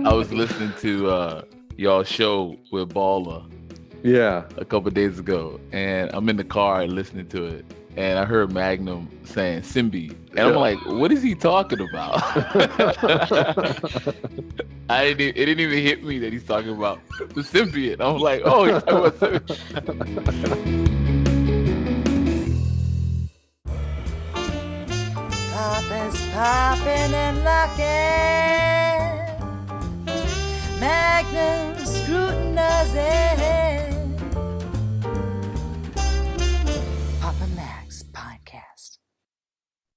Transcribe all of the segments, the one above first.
I was listening to y'all show with Baller Yeah. a couple days ago, and I'm in the car listening to it, and I heard Magnum saying Symbies, and I'm like, what is he talking about? It didn't even hit me that he's talking about the symbiote. I'm like, oh, he's talking about symbiote. Papa's popping and locking. Magnum scrutinizing. Papa Mag's Pinecast.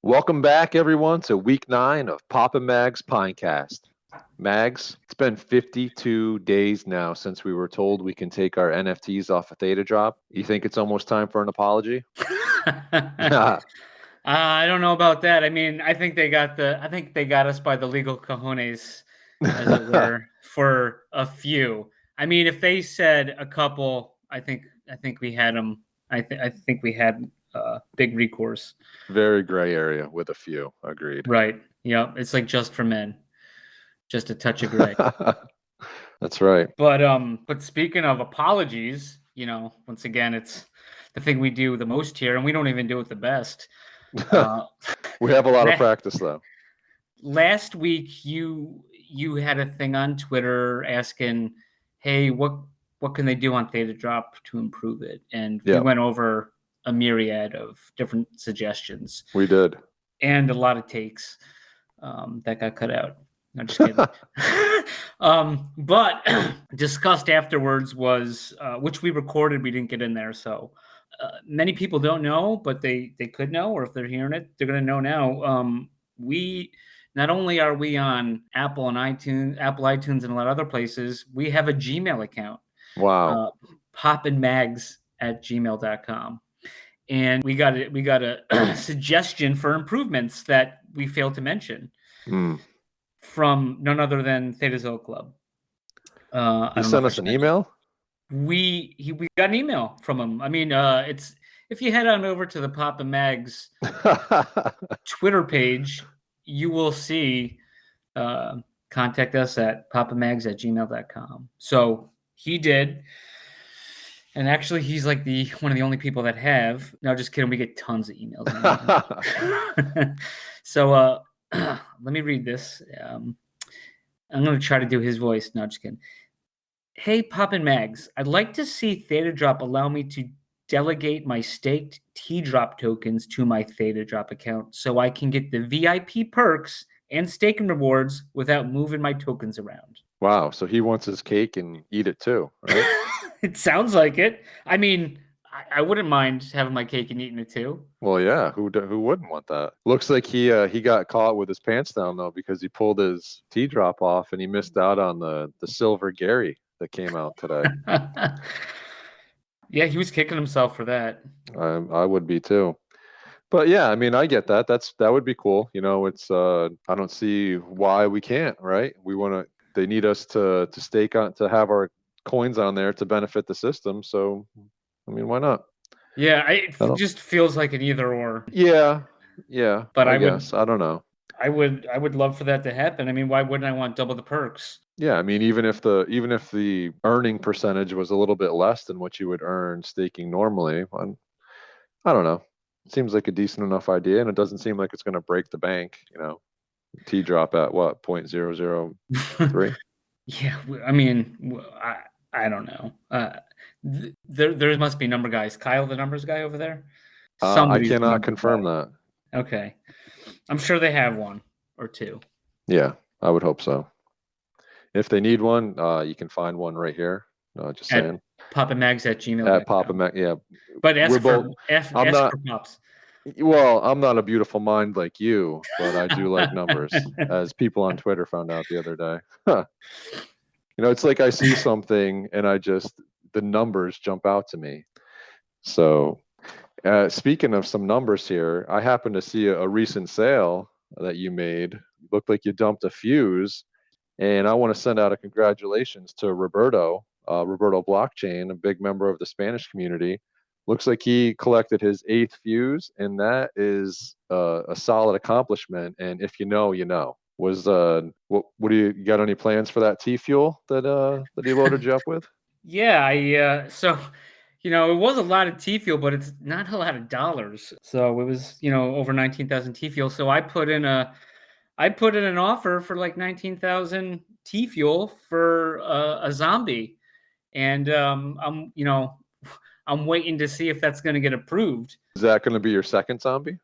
Welcome back, everyone, to week 9 of Papa Mag's Pinecast. Mags, it's been 52 days now since we were told we can take our NFTs off of Thetadrop. You think it's almost time for an apology? I don't know about that. I mean, I think they got us by the legal cojones, as it were, for a few. I mean, if they said a couple, I think we had them. I think we had big recourse. Very gray area with a few. Agreed. Right. Yeah. It's like just for men, just a touch of gray. That's right. But speaking of apologies, once again, it's the thing we do the most here, and we don't even do it the best. We have a lot of practice, though. Last week, you had a thing on Twitter asking, "Hey, what can they do on Thetadrop to improve it?" And we went over a myriad of different suggestions. We did, and a lot of takes that got cut out. No, just kidding. But discussed afterwards was which we recorded. We didn't get in there, so. Many people don't know, but they could know, or if they're hearing it, they're going to know now. We not only are we on Apple iTunes, and a lot of other places, we have a Gmail account. Wow. popandmags@gmail.com. And we got a suggestion for improvements that we failed to mention from none other than Theta Club. He sent us an email? We got an email from him. I mean, it's if you head on over to the Papa Mags Twitter page, you will see contact us at papamags@gmail.com. So he did. And actually, he's like one of the only people that have. No, just kidding. We get tons of emails. So let me read this. I'm going to try to do his voice. No, just kidding. Hey, Pop and Mags, I'd like to see Thetadrop allow me to delegate my staked T-Drop tokens to my Thetadrop account so I can get the VIP perks and staking rewards without moving my tokens around. Wow, so he wants his cake and eat it too, right? It sounds like it. I mean, I wouldn't mind having my cake and eating it too. Well, yeah, who wouldn't want that? Looks like he got caught with his pants down, though, because he pulled his T-Drop off and he missed out on the Silver Gary that came out today. Yeah, he was kicking himself for that. I would be too. But yeah, I mean, I get that. That would be cool. It's I don't see why we can't, right? They need us to stake on, to have our coins on there to benefit the system. So, I mean, why not? Yeah, it just feels like an either or. Yeah. But I don't know. I would love for that to happen. I mean, why wouldn't I want double the perks? Yeah, I mean, even if the earning percentage was a little bit less than what you would earn staking normally, I don't know. It seems like a decent enough idea, and it doesn't seem like it's going to break the bank. T-Drop at what, 0.003? Yeah, I mean, I don't know. There must be number guys. Kyle, the numbers guy over there? I cannot confirm that. Okay. I'm sure they have one or two. Yeah, I would hope so. If they need one, you can find one right here. Just saying. papamags@gmail.com. At papamag, yeah. But ask for Pops. Well, I'm not a beautiful mind like you, but I do like numbers, as people on Twitter found out the other day. It's like I see something and the numbers jump out to me. So speaking of some numbers here, I happened to see a recent sale that you made. It looked like you dumped a fuse, and I want to send out a congratulations to Roberto Blockchain, a big member of the Spanish community. Looks like he collected his 8th fuse, and that is a solid accomplishment. And if you know, you know. Was what do you got any plans for that T-Fuel that he loaded you up with? Yeah, so it was a lot of T-Fuel, but it's not a lot of dollars. So it was, over 19,000 T-Fuel. So I put in an offer for like 19,000 T-Fuel for a zombie, and I'm waiting to see if that's going to get approved. Is that going to be your second zombie?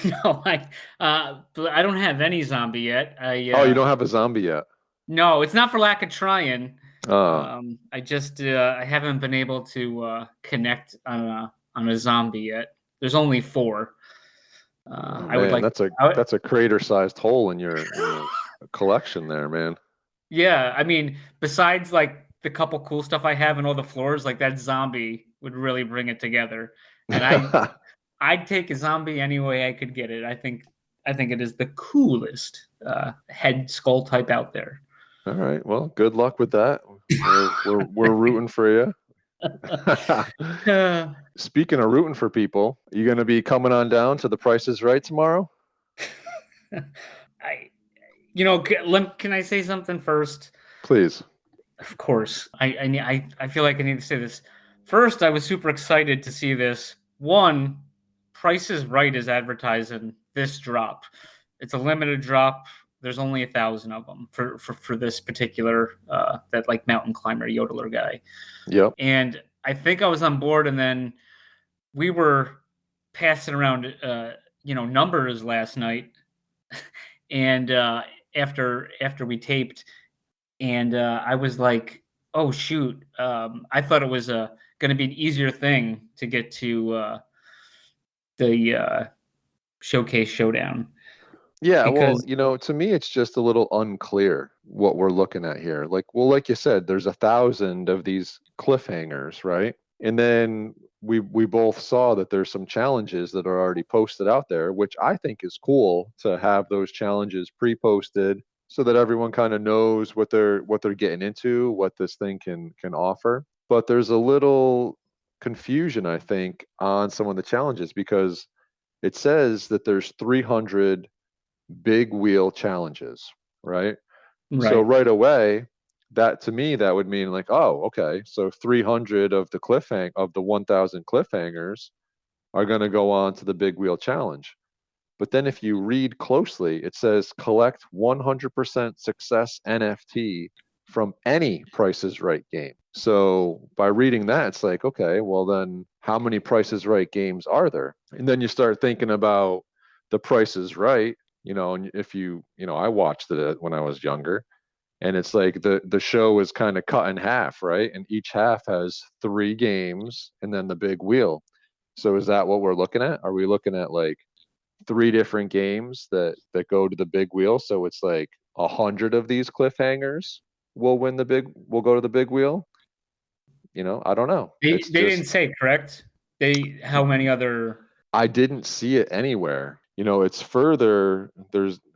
No, but I don't have any zombie yet. You don't have a zombie yet? No, it's not for lack of trying. Oh. I just I haven't been able to connect on a zombie yet. There's only 4. I would like that's a crater-sized hole in your collection there, man. Yeah, I mean, besides like the couple cool stuff I have and all the floors, like that zombie would really bring it together. And I'd take a zombie any way I could get it. I think it is the coolest head skull type out there. All right. Well, good luck with that. We're rooting for you. Speaking of rooting for people, you going to be coming on down to The Price is Right tomorrow? Can I say something first? Please. Of course. I feel like I need to say this. First, I was super excited to see this. One, Price is Right is advertising this drop. It's a limited drop. There's only 1,000 of them for this particular that like mountain climber yodeler guy. Yep. And I think I was on board, and then we were passing around numbers last night, and after we taped, and I was like, oh shoot, I thought it was going to be an easier thing to get to the showcase showdown. Yeah, because, to me, it's just a little unclear what we're looking at here. Like you said, there's 1,000 of these cliffhangers, right? And then we both saw that there's some challenges that are already posted out there, which I think is cool to have those challenges pre-posted so that everyone kind of knows what they're getting into, what this thing can offer. But there's a little confusion, I think, on some of the challenges because it says that there's 300 big wheel challenges, right? So right away, that to me, that would mean like, oh, okay, so 300 of the 1,000 cliffhangers are going to go on to the big wheel challenge. But then if you read closely, it says collect 100% success NFT from any Price is Right game. So by reading that, it's like, okay, well then how many Price is Right games are there? And then you start thinking about the Price is Right. And if I watched it when I was younger, and it's like the show is kind of cut in half, right? And each half has 3 games and then the big wheel. So is that what we're looking at? Are we looking at like 3 different games that go to the big wheel? So it's like 100 of these cliffhangers will go to the big wheel. I don't know. They didn't say, correct? How many other? I didn't see it anywhere. It's further.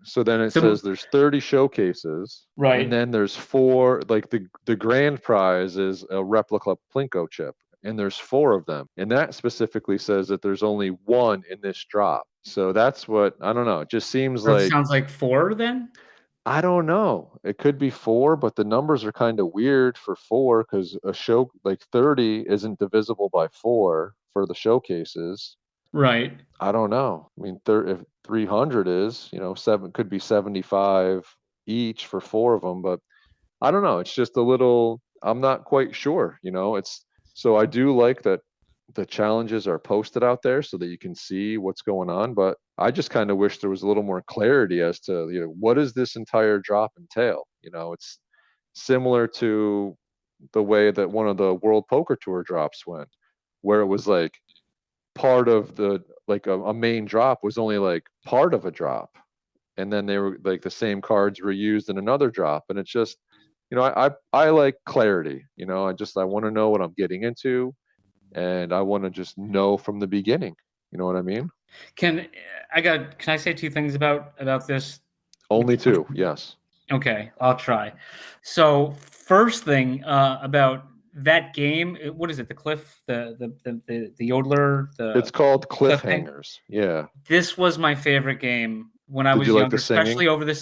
Says there's 30 showcases, right? And then there's 4. Like the grand prize is a replica Plinko chip, and there's 4 of them. And that specifically says that there's only 1 in this drop. So that's what I don't know. It just seems like it sounds like 4 then. I don't know. It could be 4, but the numbers are kind of weird for 4 because a show like 30 isn't divisible by 4 for the showcases. Right. I don't know. I mean, if 300 is, 7 could be 75 each for 4 of them, but I don't know. It's just a little. I'm not quite sure. So I do like that the challenges are posted out there so that you can see what's going on. But I just kind of wish there was a little more clarity as to what does this entire drop entail. It's similar to the way that one of the World Poker Tour drops went, where it was like part of the a main drop was only like part of a drop, and then they were like the same cards were used in another drop, and it's just I like clarity. I want to know what I'm getting into, and I want to just know from the beginning. You know what I mean? Can I say 2 things about this? Only 2, yes. Okay, I'll try. So first thing about that game, what is it? The yodeler. It's called Cliffhangers. Yeah. This was my favorite game when I Did was you like younger, the singing? especially over the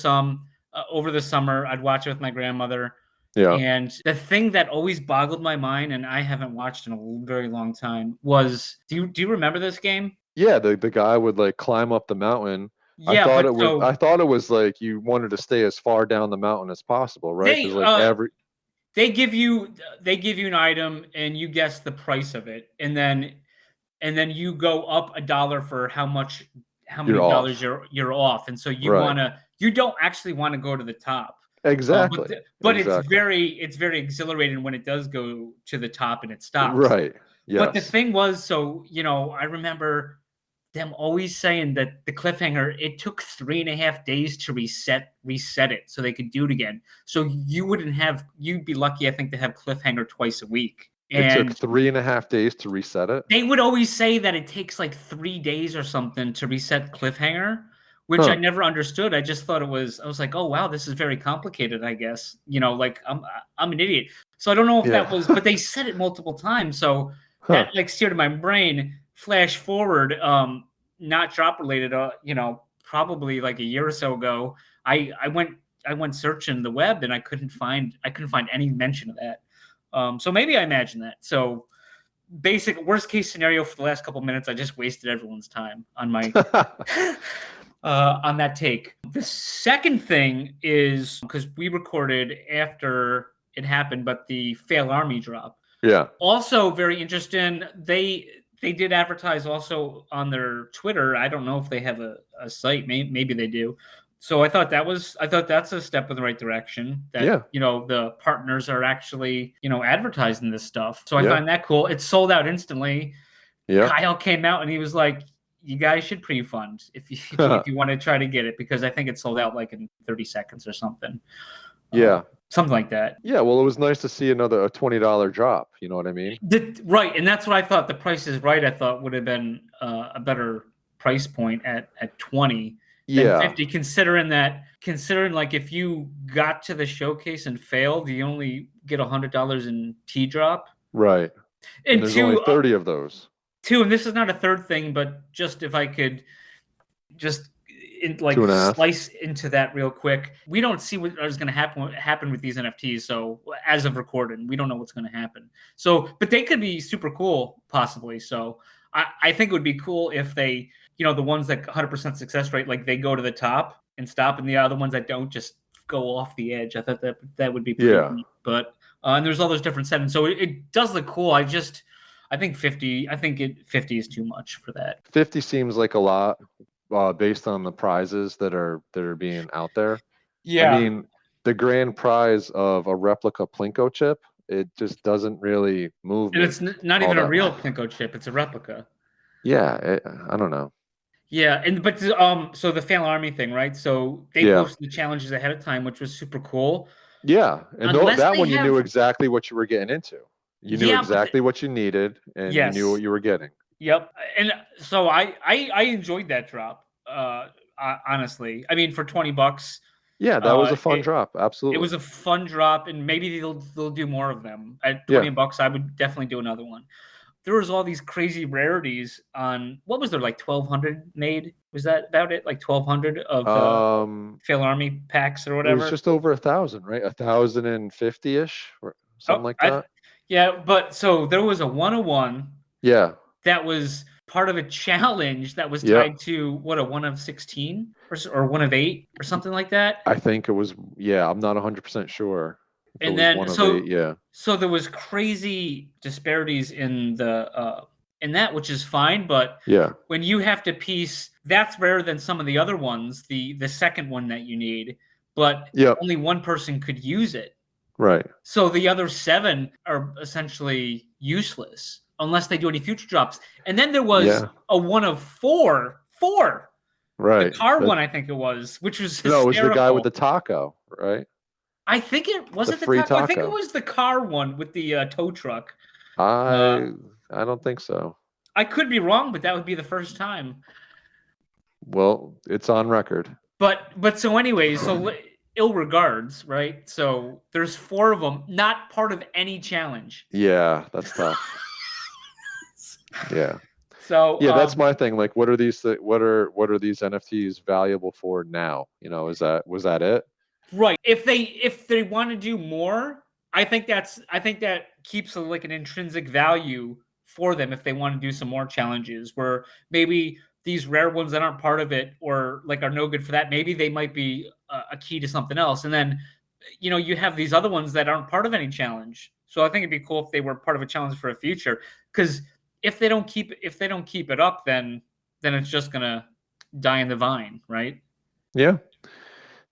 summer. I'd watch it with my grandmother. Yeah. And the thing that always boggled my mind, and I haven't watched in a very long time, was do you remember this game? Yeah, the guy would like climb up the mountain. I Yeah, thought but it would. I thought it was like you wanted to stay as far down the mountain as possible, right? Because like they give you an item and you guess the price of it, and then you go up $1 for how many You're dollars off. you're off, and so Right. you don't actually want to go to the top. Exactly. But Exactly. it's very exhilarating when it does go to the top and it stops. Right. But the Yes. thing was, so I remember them always saying that the cliffhanger, it took 3.5 days to reset it so they could do it again. So you'd be lucky, I think, to have cliffhanger twice a week. It took And 3.5 days to reset it. they would always say that it takes like 3 days or something to reset cliffhanger, which I never understood. I just thought I was like, oh wow, this is very complicated, I guess. Like I'm an idiot. So I don't know if that was, but they said it multiple times. So that like seared in my brain. Flash forward, not drop related, probably like a year or so ago, I went searching the web and I couldn't find any mention of that. So maybe I imagined that. So basic worst case scenario for the last couple of minutes, I just wasted everyone's time on my on that take. The second thing is because we recorded after it happened, but the Fail Army drop. Yeah. Also very interesting. They did advertise also on their Twitter. I don't know if they have a site. Maybe they do. So I thought that's a step in the right direction. That the partners are actually advertising this stuff. So I find that cool. It sold out instantly. Yeah. Kyle came out and he was like, "You guys should pre-fund if you want to try to get it, because I think it sold out like in 30 seconds or something." Yeah. Something like that. Yeah, well, it was nice to see another $20 drop. You know what I mean? Right, and that's what I thought. The Price is Right, I thought, would have been a better price point at 20 than 50, considering like if you got to the showcase and failed, you only get $100 in T-drop. Right. And there's only 30 of those. And this is not a third thing, but just if I could just slice into that real quick. We don't see what is going to happen with these NFTs. So as of recording, we don't know what's going to happen. So, but they could be super cool, possibly. So I think it would be cool if they, the ones that 100% success rate, like they go to the top and stop, and the other ones that don't just go off the edge. I thought that would be pretty neat. But and there's all those different settings. So it does look cool. I think 50. I think 50 is too much for that. 50 seems like a lot. Based on the prizes that are being out there. Yeah. I mean, the grand prize of a replica Plinko chip, it just doesn't really move. And it's not even a real Plinko chip; it's a replica. Yeah, I don't know. Yeah, but so the Fail Army thing, right? So they posted the challenges ahead of time, which was super cool. Yeah, and that one you knew exactly what you were getting into. You knew exactly what you needed, and you knew what you were getting. Yep, and so I enjoyed that drop. Honestly, I mean, for $20. Yeah, that was a fun drop. Absolutely, it was a fun drop, and maybe they'll do more of them. At $20, I would definitely do another one. There was all these crazy rarities on what was there, like 1,200 made? Was that about it? Like 1,200 of Fail Army packs or whatever. It was just over 1,000, right? 1,050-ish or something like that. But so there was a 101. Yeah. That was part of a challenge that was tied to what, a 1 of 16 or 1 of 8 or something like that. I think it was. I'm not 100% sure. And then so there was crazy disparities in the in that, which is fine. But when you have to piece, that's rarer than some of the other ones. The second one that you need, but only one person could use it. Right. So the other 7 are essentially useless unless they do any future drops. And then there was a 1 of 4. Right. The car one, I think it was, which was hysterical. No, it was the guy with the taco, right? I think it wasn't the taco. I think it was the car one with the tow truck. I don't think so. I could be wrong, but that would be the first time. Well, it's on record. But so anyways, so ill regards, right? So there's 4 of them, not part of any challenge. Yeah, that's tough. Yeah. So Yeah, that's my thing. Like, what are these NFTs valuable for now? Was that it? right. If they want to do more, I think that keeps like an intrinsic value for them if they want to do some more challenges where maybe these rare ones that aren't part of it or like are no good for that, maybe they might be a key to something else. And then you have these other ones that aren't part of any challenge. So I think it'd be cool if they were part of a challenge for a future. Because if they don't keep it up, then it's just gonna die in the vine, right? Yeah.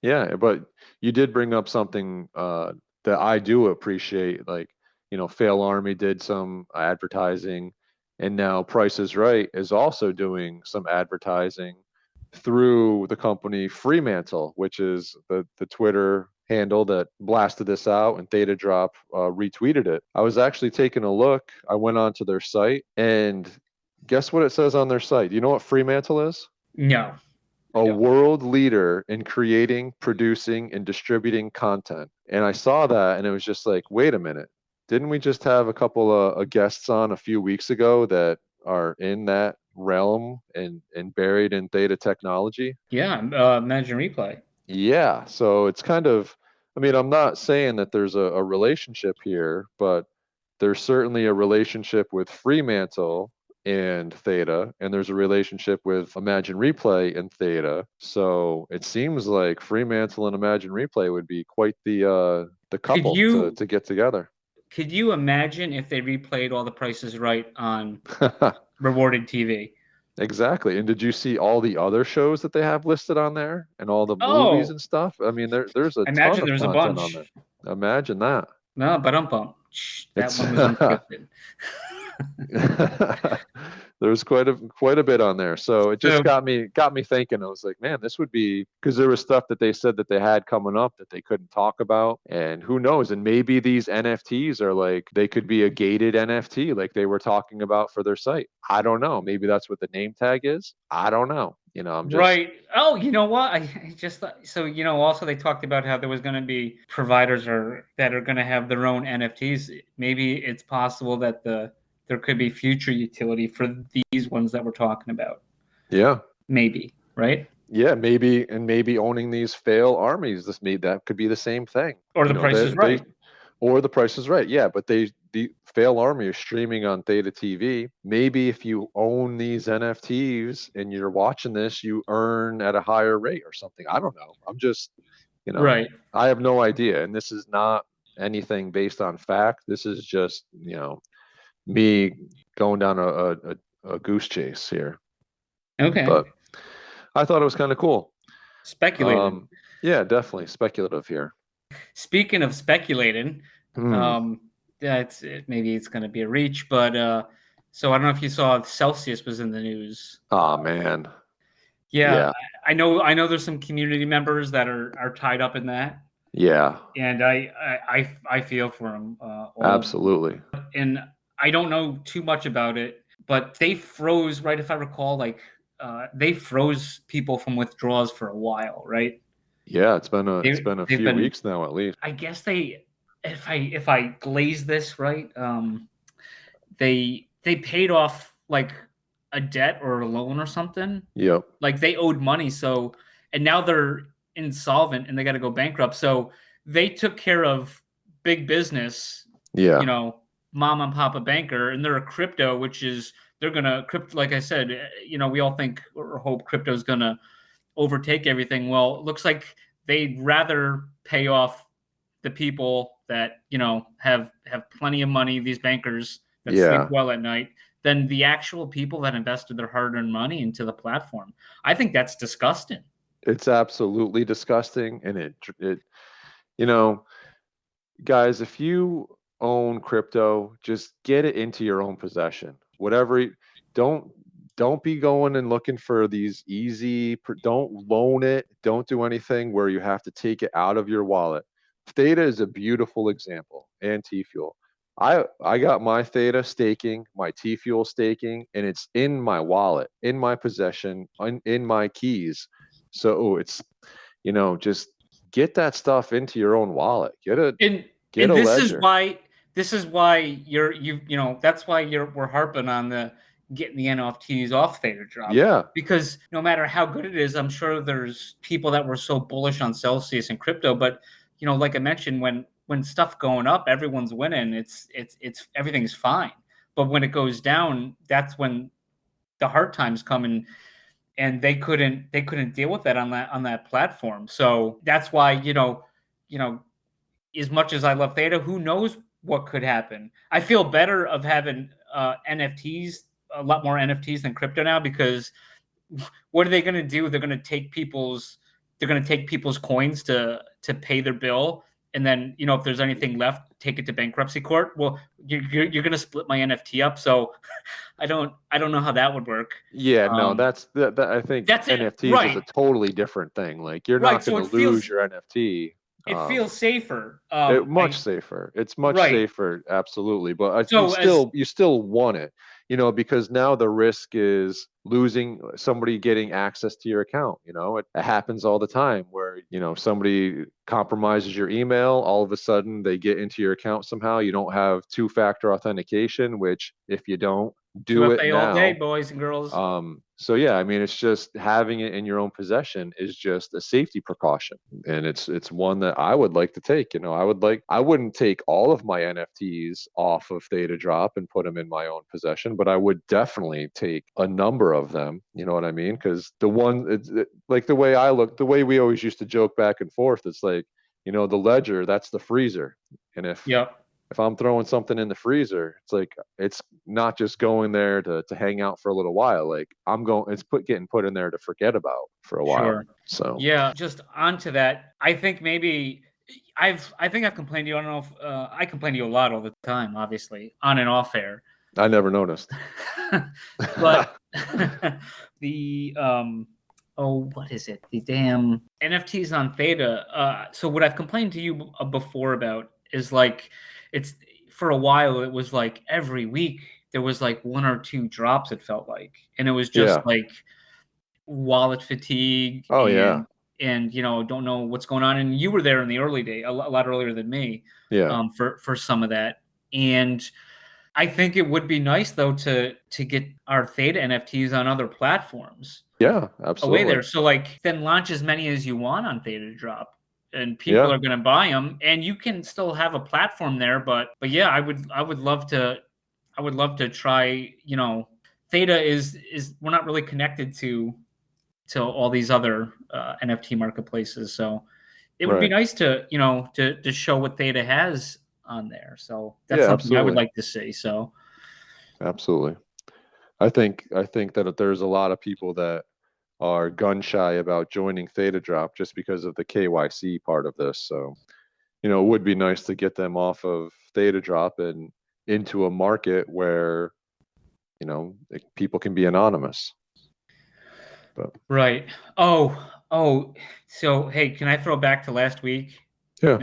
Yeah, but you did bring up something that I do appreciate. Like, Fail Army did some advertising, and now Price is Right is also doing some advertising through the company Fremantle, which is the Twitter handle that blasted this out, and Thetadrop retweeted it. I was actually taking a look. I went onto their site, and guess what it says on their site? Do you know what Fremantle is? No. A world leader in creating, producing, and distributing content. And I saw that and it was just like, wait a minute. Didn't we just have a couple of guests on a few weeks ago that are in that realm and buried in Theta technology? Yeah, Imagine Replay. Yeah. So it's kind of, I'm not saying that there's a relationship here, but there's certainly a relationship with Fremantle and Theta, and there's a relationship with Imagine Replay and Theta. So it seems like Fremantle and Imagine Replay would be quite the couple to get together. Could you imagine if they replayed all the Prices Right on rewarded TV? Exactly. And did you see all the other shows that they have listed on there and all the movies and stuff? There's a ton of content on there. Imagine that. No, but that one was unscripted. There's quite a bit on there, so it just got me thinking. I was like, man, this would be, because there was stuff that they said that they had coming up that they couldn't talk about, and who knows, and maybe these NFTs are like, they could be a gated NFT like they were talking about for their site. I don't know, maybe that's what the name tag is. I don't know. I'm just right. Oh, you know what? I just thought, so also they talked about how there was going to be providers that are going to have their own NFTs. Maybe it's possible that there could be future utility for these ones that we're talking about. Yeah. Maybe, right? Yeah, maybe owning these fail armies, that could be the same thing. Or the Price is Right. Or the Price is Right. Yeah, but the fail army is streaming on Theta TV. Maybe if you own these NFTs and you're watching this, you earn at a higher rate or something. I don't know. I'm just, right. I have no idea. And this is not anything based on fact. This is just, me going down a goose chase here. Okay. But I thought it was kind of cool. Speculating. Yeah, definitely speculative here. Speaking of speculating, maybe it's going to be a reach, but so I don't know if you saw Celsius was in the news. Oh man. Yeah. I know there's some community members that are tied up in that. Yeah. And I feel for them. Absolutely. And I don't know too much about it, but they froze, right? If I recall, like they froze people from withdrawals for a while, right? Yeah, it's been a few weeks now at least. I guess if I glaze this right, they paid off like a debt or a loan or something. Yep. Like they owed money, and now they're insolvent and they got to go bankrupt. So they took care of big business. Yeah. Mom and papa banker, and they're a crypto, they're gonna crypto. Like I said, we all think or hope crypto is gonna overtake everything. Well, it looks like they'd rather pay off the people that have plenty of money, these bankers that sleep well at night, than the actual people that invested their hard-earned money into the platform. I think that's disgusting. It's absolutely disgusting, and it guys, if you own crypto, just get it into your own possession. Whatever, don't be going and looking for these easy, don't loan it, don't do anything where you have to take it out of your wallet. Theta is a beautiful example, and T-Fuel. I got my Theta staking, my T-Fuel staking, and it's in my wallet, in my possession, in my keys. So it's, just get that stuff into your own wallet. Get a ledger. This is why we're harping on the getting the NFTs off Thetadrop. Yeah. Because no matter how good it is, I'm sure there's people that were so bullish on Celsius and crypto, but like I mentioned, when stuff going up, everyone's winning. It's everything's fine. But when it goes down, that's when the hard times come, and they couldn't deal with that on that platform. So that's why, as much as I love Theta, who knows what could happen. I feel better of having NFTs, a lot more NFTs than crypto now, because what are they going to do? They're going to take people's coins to pay their bill. And then, if there's anything left, take it to bankruptcy court. Well, you're going to split my NFT up. So I don't know how that would work. Yeah, no, that's I think that's NFTs right. is a totally different thing. Like, you're Right, not going so to lose your NFT. It feels safer. Much safer. It's much Right. safer, absolutely. But So you still want it, because now the risk is losing somebody getting access to your account. It happens all the time where, somebody compromises your email, all of a sudden they get into your account somehow. You don't have two-factor authentication, which if you don't do it now, all day, boys and girls. So yeah, I mean, it's just having it in your own possession is just a safety precaution, and it's one that I would like to take. I wouldn't take all of my NFTs off of Thetadrop and put them in my own possession, but I would definitely take a number of them. You know what I mean? Because like the way we always used to joke back and forth, it's like, the ledger, that's the freezer, and if I'm throwing something in the freezer, it's like, it's not just going there to hang out for a little while. Like, it's getting put in there to forget about for a while. Sure. So yeah, just onto that. I think maybe I've complained to you. I don't know if I complain to you a lot all the time, obviously, on and off air. I never noticed. But the what is it? The damn NFTs on Theta. So what I've complained to you before about is, like, it's for a while it was like every week there was like one or two drops, it felt like, and it was just like wallet fatigue. Oh, and don't know what's going on. And you were there in the early day, a lot earlier than me. Yeah. For some of that. And I think it would be nice though to get our Theta NFTs on other platforms. Yeah, absolutely. Away there. So like, then launch as many as you want on Thetadrop, and people are going to buy them, and you can still have a platform there. But yeah, I would love to try. Theta is we're not really connected to all these other NFT marketplaces, so it would be nice to to show what Theta has on there. So that's something absolutely. I would like to see. So absolutely, I think that there's a lot of people that are gun shy about joining Thetadrop just because of the KYC part of this. So, it would be nice to get them off of Thetadrop and into a market where, people can be anonymous. But. Right. Oh. So, hey, can I throw back to last week? Yeah.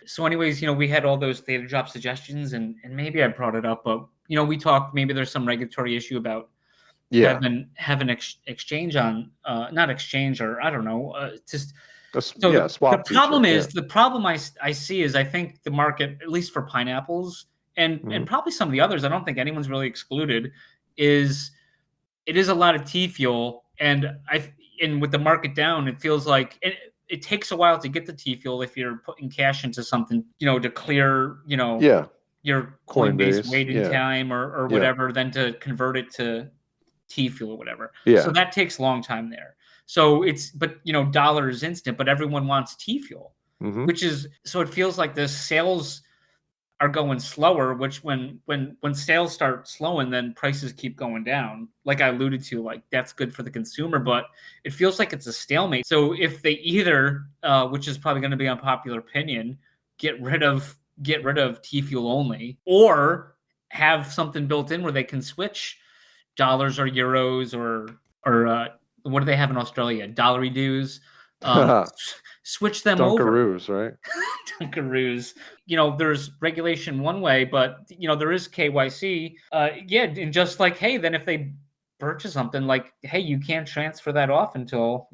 So anyways, we had all those Thetadrop suggestions, and maybe I brought it up, but, we talked, maybe there's some regulatory issue about having exchange on, not exchange, or I don't know, just swap. The problem the problem I see is, I think the market, at least for pineapples and probably some of the others, I don't think anyone's really excluded, is it is a lot of tea fuel, and with the market down, it feels like it takes a while to get the tea fuel if you're putting cash into something, to clear, your Coinbase waiting time or whatever, then to convert it to tea fuel or whatever. Yeah. So that takes a long time there. So but dollar is instant, but everyone wants tea fuel, which is, so it feels like the sales are going slower, which when sales start slowing, then prices keep going down. Like I alluded to, like that's good for the consumer, but it feels like it's a stalemate. So if they either, which is probably going to be unpopular opinion, get rid of tea fuel only, or have something built in where they can switch dollars or euros or what do they have in Australia? Dollary dues. Switch them Dunkaroos, over. Right? Dunkaroos. There's regulation one way, but there is KYC. And just like, hey, then if they purchase something, like, hey, you can't transfer that off until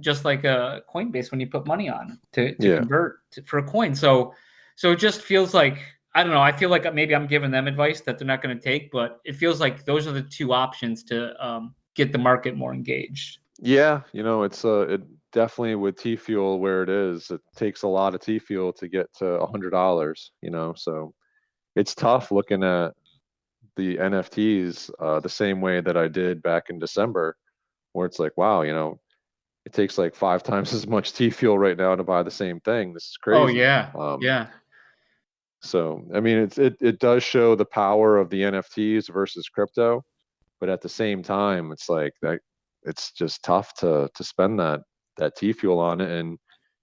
just like a Coinbase when you put money on to convert for a coin. So it just feels like I don't know. I feel like maybe I'm giving them advice that they're not going to take, but it feels like those are the two options to get the market more engaged. Yeah, it's it definitely with T Fuel where it is. It takes a lot of T Fuel to get to $100. So it's tough looking at the NFTs the same way that I did back in December, where it's like, wow, it takes like 5 times as much T Fuel right now to buy the same thing. This is crazy. Oh yeah, Um, yeah. So I mean, it does show the power of the NFTs versus crypto, but at the same time, it's like that. It's just tough to spend that T Fuel on it. And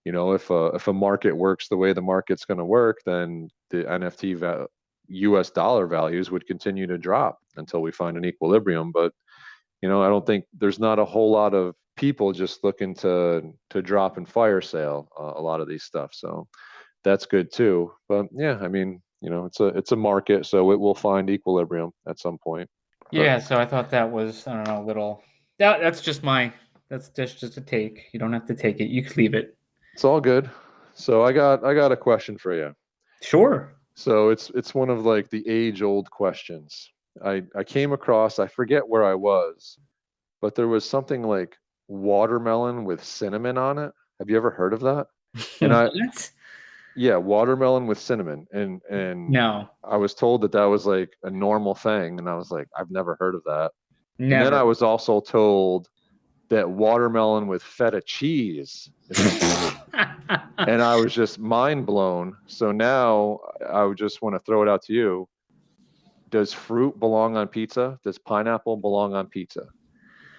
if a market works the way the market's going to work, then the NFT US dollar values would continue to drop until we find an equilibrium. But I don't think there's not a whole lot of people just looking to drop and fire sale a lot of these stuff. So that's good too. But yeah, I mean, it's a market, so it will find equilibrium at some point. Yeah, so I thought that was, I don't know, a little that's just a take. You don't have to take it. You can leave it. It's all good. So I got a question for you. Sure. So it's one of like the age-old questions. I came across, I forget where I was, but there was something like watermelon with cinnamon on it. Have you ever heard of that? And What? yeah, watermelon with cinnamon. And No. I was told that was like a normal thing, and I was like, I've never heard of that. Never. And then I was also told that watermelon with feta cheese is a thing. And I was just mind blown. So now I would just want to throw it out to you. Does fruit belong on pizza? Does pineapple belong on pizza?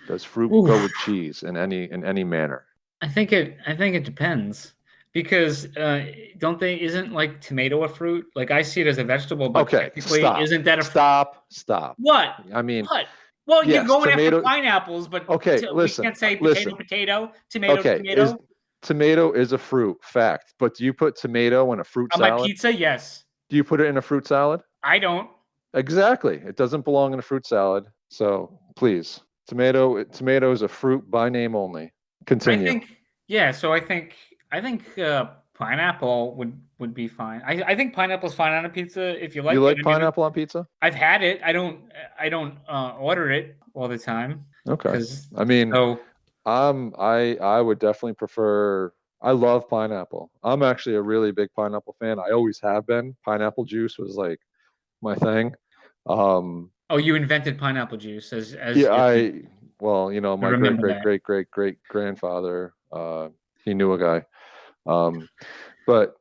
Does fruit go with cheese in any manner? I think it depends. Because isn't like tomato a fruit? Like I see it as a vegetable, but technically isn't that a Stop. What? I mean, what? Well, yes, you're going after pineapples, but listen, we can't say listen. potato, tomato, Okay, tomato. Tomato is a fruit, fact. But do you put tomato in a fruit on salad? My pizza? Yes. Do you put it in a fruit salad? I don't. Exactly. It doesn't belong in a fruit salad. So please, tomato is a fruit by name only. Continue. I think pineapple would be fine. I think pineapple's fine on a pizza if you like it. You like pineapple on pizza? I've had it. I don't order it all the time. Okay. I mean, I would definitely prefer. I love pineapple. I'm actually a really big pineapple fan. I always have been. Pineapple juice was like my thing. You invented pineapple juice as yeah. My great grandfather. He knew a guy. But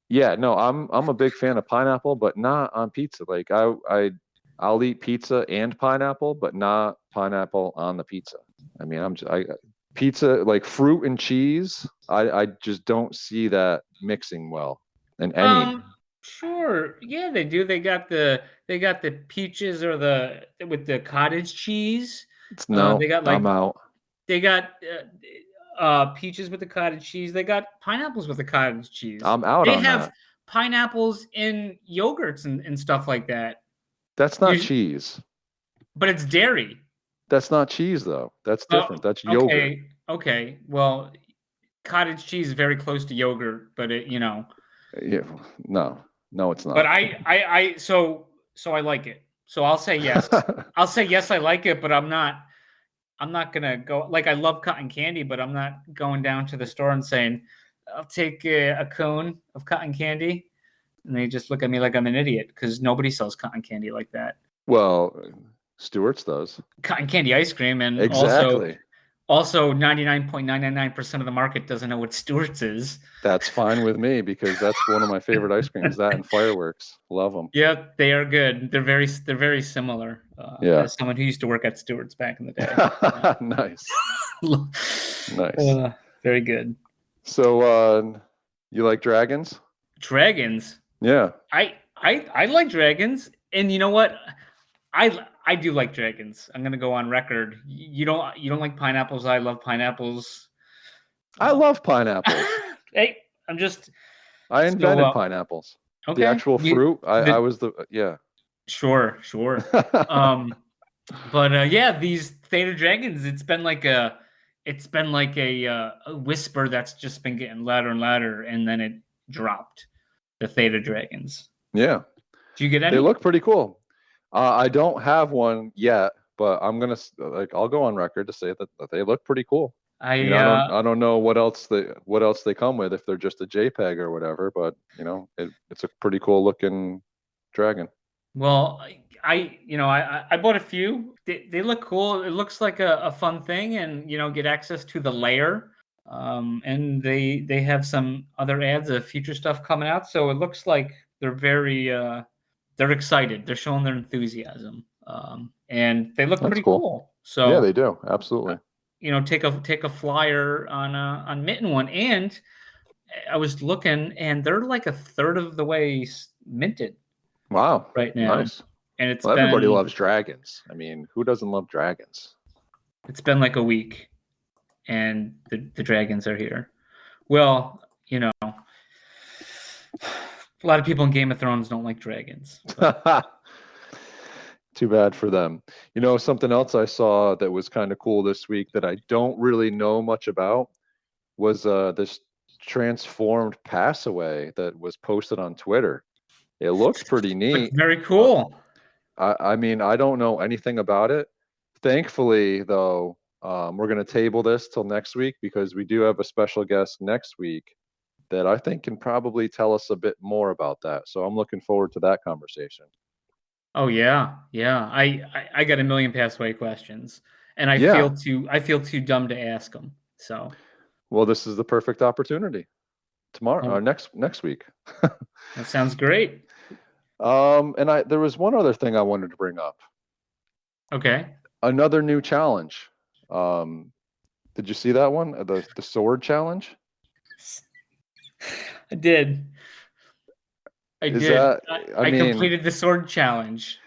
yeah, no, I'm a big fan of pineapple, but not on pizza. Like I'll eat pizza and pineapple, but not pineapple on the pizza. I mean, pizza, like fruit and cheese. I just don't see that mixing well in any. Sure. Yeah, they do. They got the peaches with the cottage cheese. No, they got I'm out. They got peaches with the cottage cheese. They got pineapples with the cottage cheese. I'm out they on have that. Pineapples in yogurts and stuff like that. That's not cheese. But it's dairy. That's not cheese though. That's different. That's yogurt. Okay. Well, cottage cheese is very close to yogurt, but Yeah. No, it's not. But so I like it. So I'll say yes. I'll say yes, I like it, but I'm not gonna go. Like I love cotton candy, but I'm not going down to the store and saying I'll take a cone of cotton candy, and they just look at me like I'm an idiot because nobody sells cotton candy like that. Well, Stewart's does. Cotton candy ice cream, and exactly. Also 99.999% of the market doesn't know what Stewart's is. That's fine with me because that's one of my favorite ice creams. That and fireworks, love them. Yeah, they are good. They're very similar. As someone who used to work at Stewart's back in the day. Nice. Nice. Very good. So, you like dragons? Dragons. Yeah. I like dragons, and you know what? I do like dragons. I'm gonna go on record. You don't like pineapples. I love pineapples. I love pineapples. Hey, I invented pineapples. Okay. The actual fruit. I was yeah. Sure. But yeah, these Theta dragons. It's been like a whisper that's just been getting louder and louder, and then it dropped. The Theta dragons. Yeah. Do you get any? They look pretty cool. I don't have one yet, but I'm gonna I'll go on record to say that they look pretty cool. I I don't know what else they come with if they're just a JPEG or whatever, but it's a pretty cool looking dragon. Well, I bought a few. They look cool. It looks like a fun thing, and get access to the layer. And they have some other ads of future stuff coming out. So it looks like they're very they're excited. They're showing their enthusiasm. And they look pretty cool. So yeah, they do. Absolutely. Take a flyer on Mitten one, and I was looking, and they're like a third of the way minted. Wow! Right now, nice. And it's everybody loves dragons. I mean, who doesn't love dragons? It's been like a week, and the dragons are here. Well, a lot of people in Game of Thrones don't like dragons. Too bad for them. Something else I saw that was kind of cool this week that I don't really know much about was this transformed passaway that was posted on Twitter. It looks pretty neat. Very cool. I mean, I don't know anything about it. Thankfully, though, we're going to table this till next week because we do have a special guest next week that I think can probably tell us a bit more about that. So I'm looking forward to that conversation. Oh yeah. I got a million passaway questions, and I feel too dumb to ask them. So. Well, this is the perfect opportunity. Tomorrow or next week. That sounds great. And there was one other thing I wanted to bring up. Okay. Another new challenge. Did you see that one? The sword challenge? I did. I completed the sword challenge.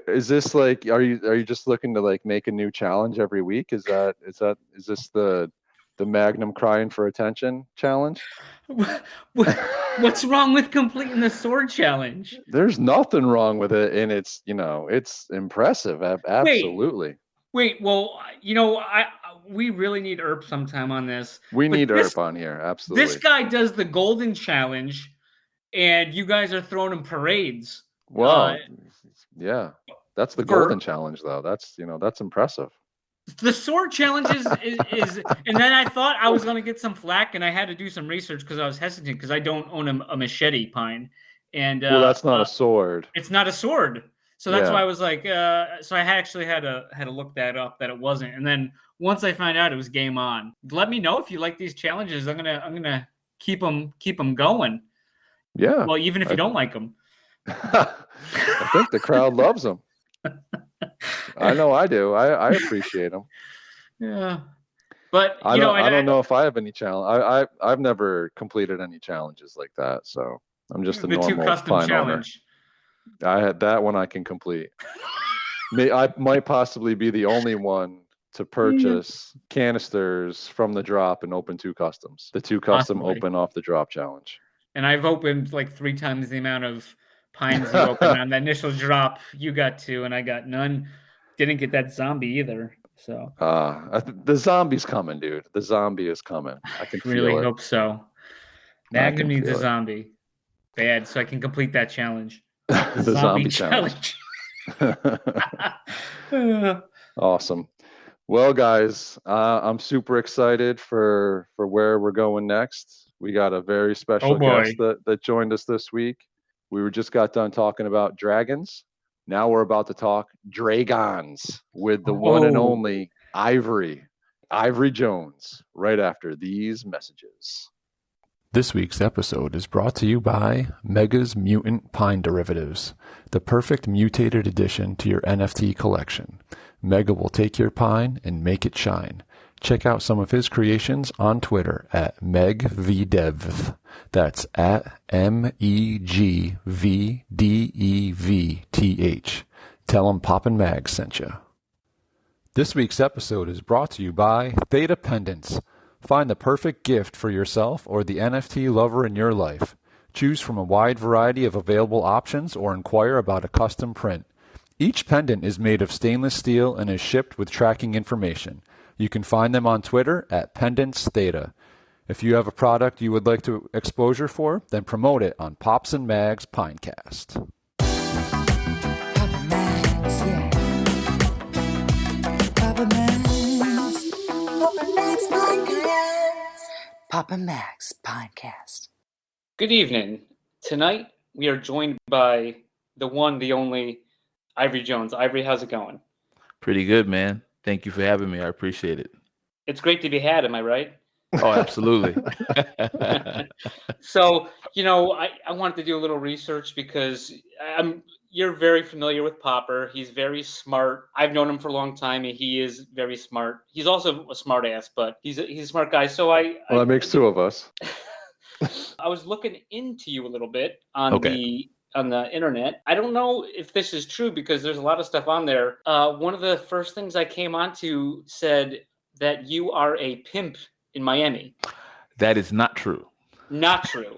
Is this like are you just looking to like make a new challenge every week? Is this the Magnum crying for attention challenge? What's wrong with completing the sword challenge? There's nothing wrong with it, and it's impressive. Absolutely. Wait, well, we really need Erp sometime on this. We need Erp on here, absolutely. This guy does the golden challenge, and you guys are throwing him parades. Well, yeah, that's the golden challenge, though. That's impressive. The sword challenge is and then I thought I was going to get some flack, and I had to do some research because I was hesitant because I don't own a machete, Pine. And well, that's not a sword. It's not a sword, so that's why I was like, so I actually had to look that up that it wasn't. And then once I found out, it was game on. Let me know if you like these challenges. I'm gonna keep them going. Yeah. Well, even if you don't like them, I think the crowd loves them. I know I do. I appreciate them. Yeah, but I don't know if I have any challenge. I've never completed any challenges like that, so I'm just a normal custom challenge. Owner. I had that one I can complete. I might possibly be the only one to purchase canisters from the drop and open 2 customs. The 2 custom open off the drop challenge. And I've opened like 3 times the amount of pines you opened on the initial drop. You got 2 and I got none. Didn't get that zombie either. So the zombie's coming, dude. The zombie is coming. I can feel really it. Hope so. Magnum needs a zombie. Bad, so I can complete that challenge. The zombie challenge. Awesome. Well, guys, I'm super excited for where we're going next. We got a very special guest that joined us this week. We just got done talking about dragons. Now we're about to talk dragons with the one and only Ivory Jones right after these messages. This week's episode is brought to you by Mega's Mutant Pine Derivatives, the perfect mutated addition to your NFT collection. Mega will take your pine and make it shine. Check out some of his creations on Twitter at MegVdev. That's at MEGVDEVTH. Tell him Poppin' Mag sent you. This week's episode is brought to you by Theta Pendants. Find the perfect gift for yourself or the NFT lover in your life. Choose from a wide variety of available options or inquire about a custom print. Each pendant is made of stainless steel and is shipped with tracking information. You can find them on Twitter at Pendants Theta. If you have a product you would like to exposure for, then promote it on Pops and Mags Pinecast. Papa Max, yeah. Papa Max. Papa Max Podcast. Papa Max Podcast. Good evening. Tonight we are joined by the one, the only Ivory Jones. Ivory, how's it going? Pretty good, man. Thank you for having me. I appreciate it. It's great to be had, am I right? Oh, absolutely. So, I wanted to do a little research because you're very familiar with Popper. He's very smart. I've known him for a long time, and he is very smart. He's also a smart ass, but he's a smart guy. So That makes two of us. I was looking into you a little bit on Okay. the internet. I don't know if this is true because there's a lot of stuff on there. One of the first things I came onto said that you are a pimp in Miami. That is not true. Not true.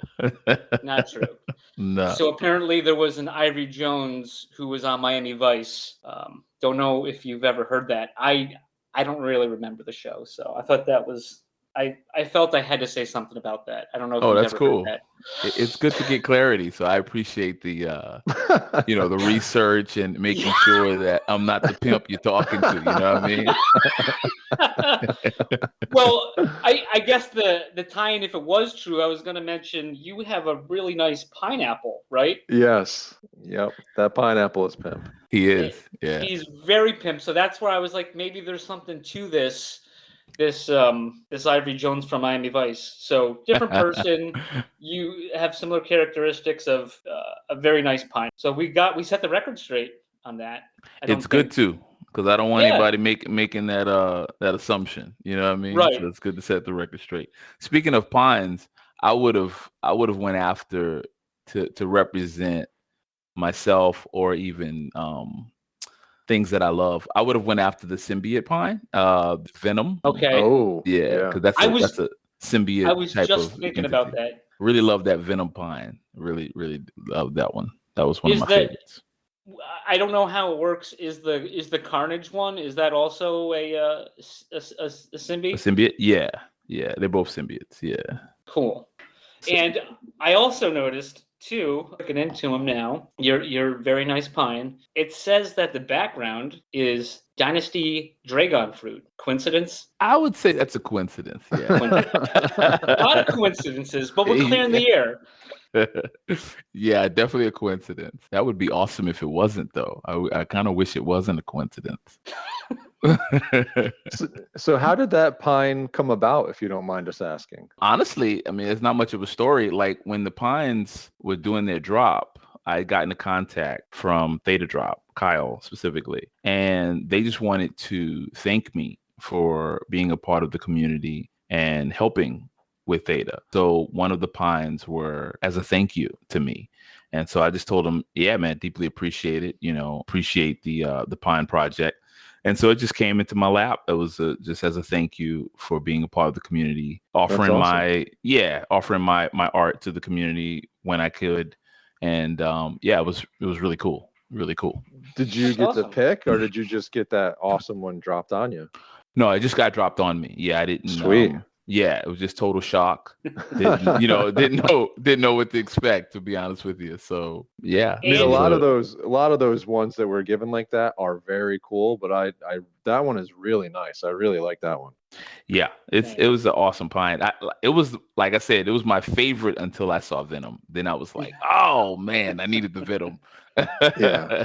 Not true. No. So apparently there was an Ivory Jones who was on Miami Vice. Don't know if you've ever heard that. I don't really remember the show, so I thought that was I felt I had to say something about that. I don't know if Oh, you've that's ever cool. heard that. It's good to get clarity. So I appreciate the the research and making sure that I'm not the pimp you're talking to. You know what I mean? Well, I guess the tie-in, if it was true, I was going to mention you have a really nice pineapple, right? Yes. Yep. That pineapple is pimp. He is. Yeah. He's very pimp. So that's where I was like, maybe there's something to this Ivory Jones from Miami Vice. So different person. You have similar characteristics of a very nice pine. So we set the record straight on that. It's good too, because I don't want anybody making that assumption. You know what I mean? Right. So it's good to set the record straight. Speaking of pines, I would have went after to represent myself or even things that I love. I would have went after the symbiote pine, Venom. Okay. Oh, Yeah, because that's a symbiote. I was type just of thinking entity. about that. Really love that Venom pine. Really, really love that one. That was one Is of my that- favorites. I don't know how it works. Is the Carnage one? Is that also a symbiote? A symbiote? Yeah. They're both symbiotes. Yeah. Cool. And I also noticed too, looking into them now, your very nice pine. It says that the background is Dynasty Dragon fruit. Coincidence? I would say that's a coincidence. Yeah. A lot of coincidences, but we're clearing the air. Yeah, definitely a coincidence. That would be awesome if it wasn't, though. I kind of wish it wasn't a coincidence. So how did that pine come about, if you don't mind us asking? Honestly, I mean, it's not much of a story. Like when the Pines were doing their drop, I got into contact from Thetadrop, Kyle specifically, and they just wanted to thank me for being a part of the community and helping with Theta. So one of the Pines were as a thank you to me. And so I just told them, yeah, man, deeply appreciate it. Appreciate the Pine project. And so it just came into my lap. It was just as a thank you for being a part of the community, offering my art to the community when I could. And it was really cool. Really cool. Did you get to pick, or did you just get that awesome one dropped on you? No, it just got dropped on me. Yeah, I didn't. Sweet. It was just total shock. Didn't know what to expect, to be honest with you. So yeah, I mean, a lot of those ones that were given like that are very cool, but I that one is really nice. I really like that one. Yeah, it was an awesome pine. It was, like I said, it was my favorite until I saw Venom. Then I was like, oh man, I needed the Venom. Yeah.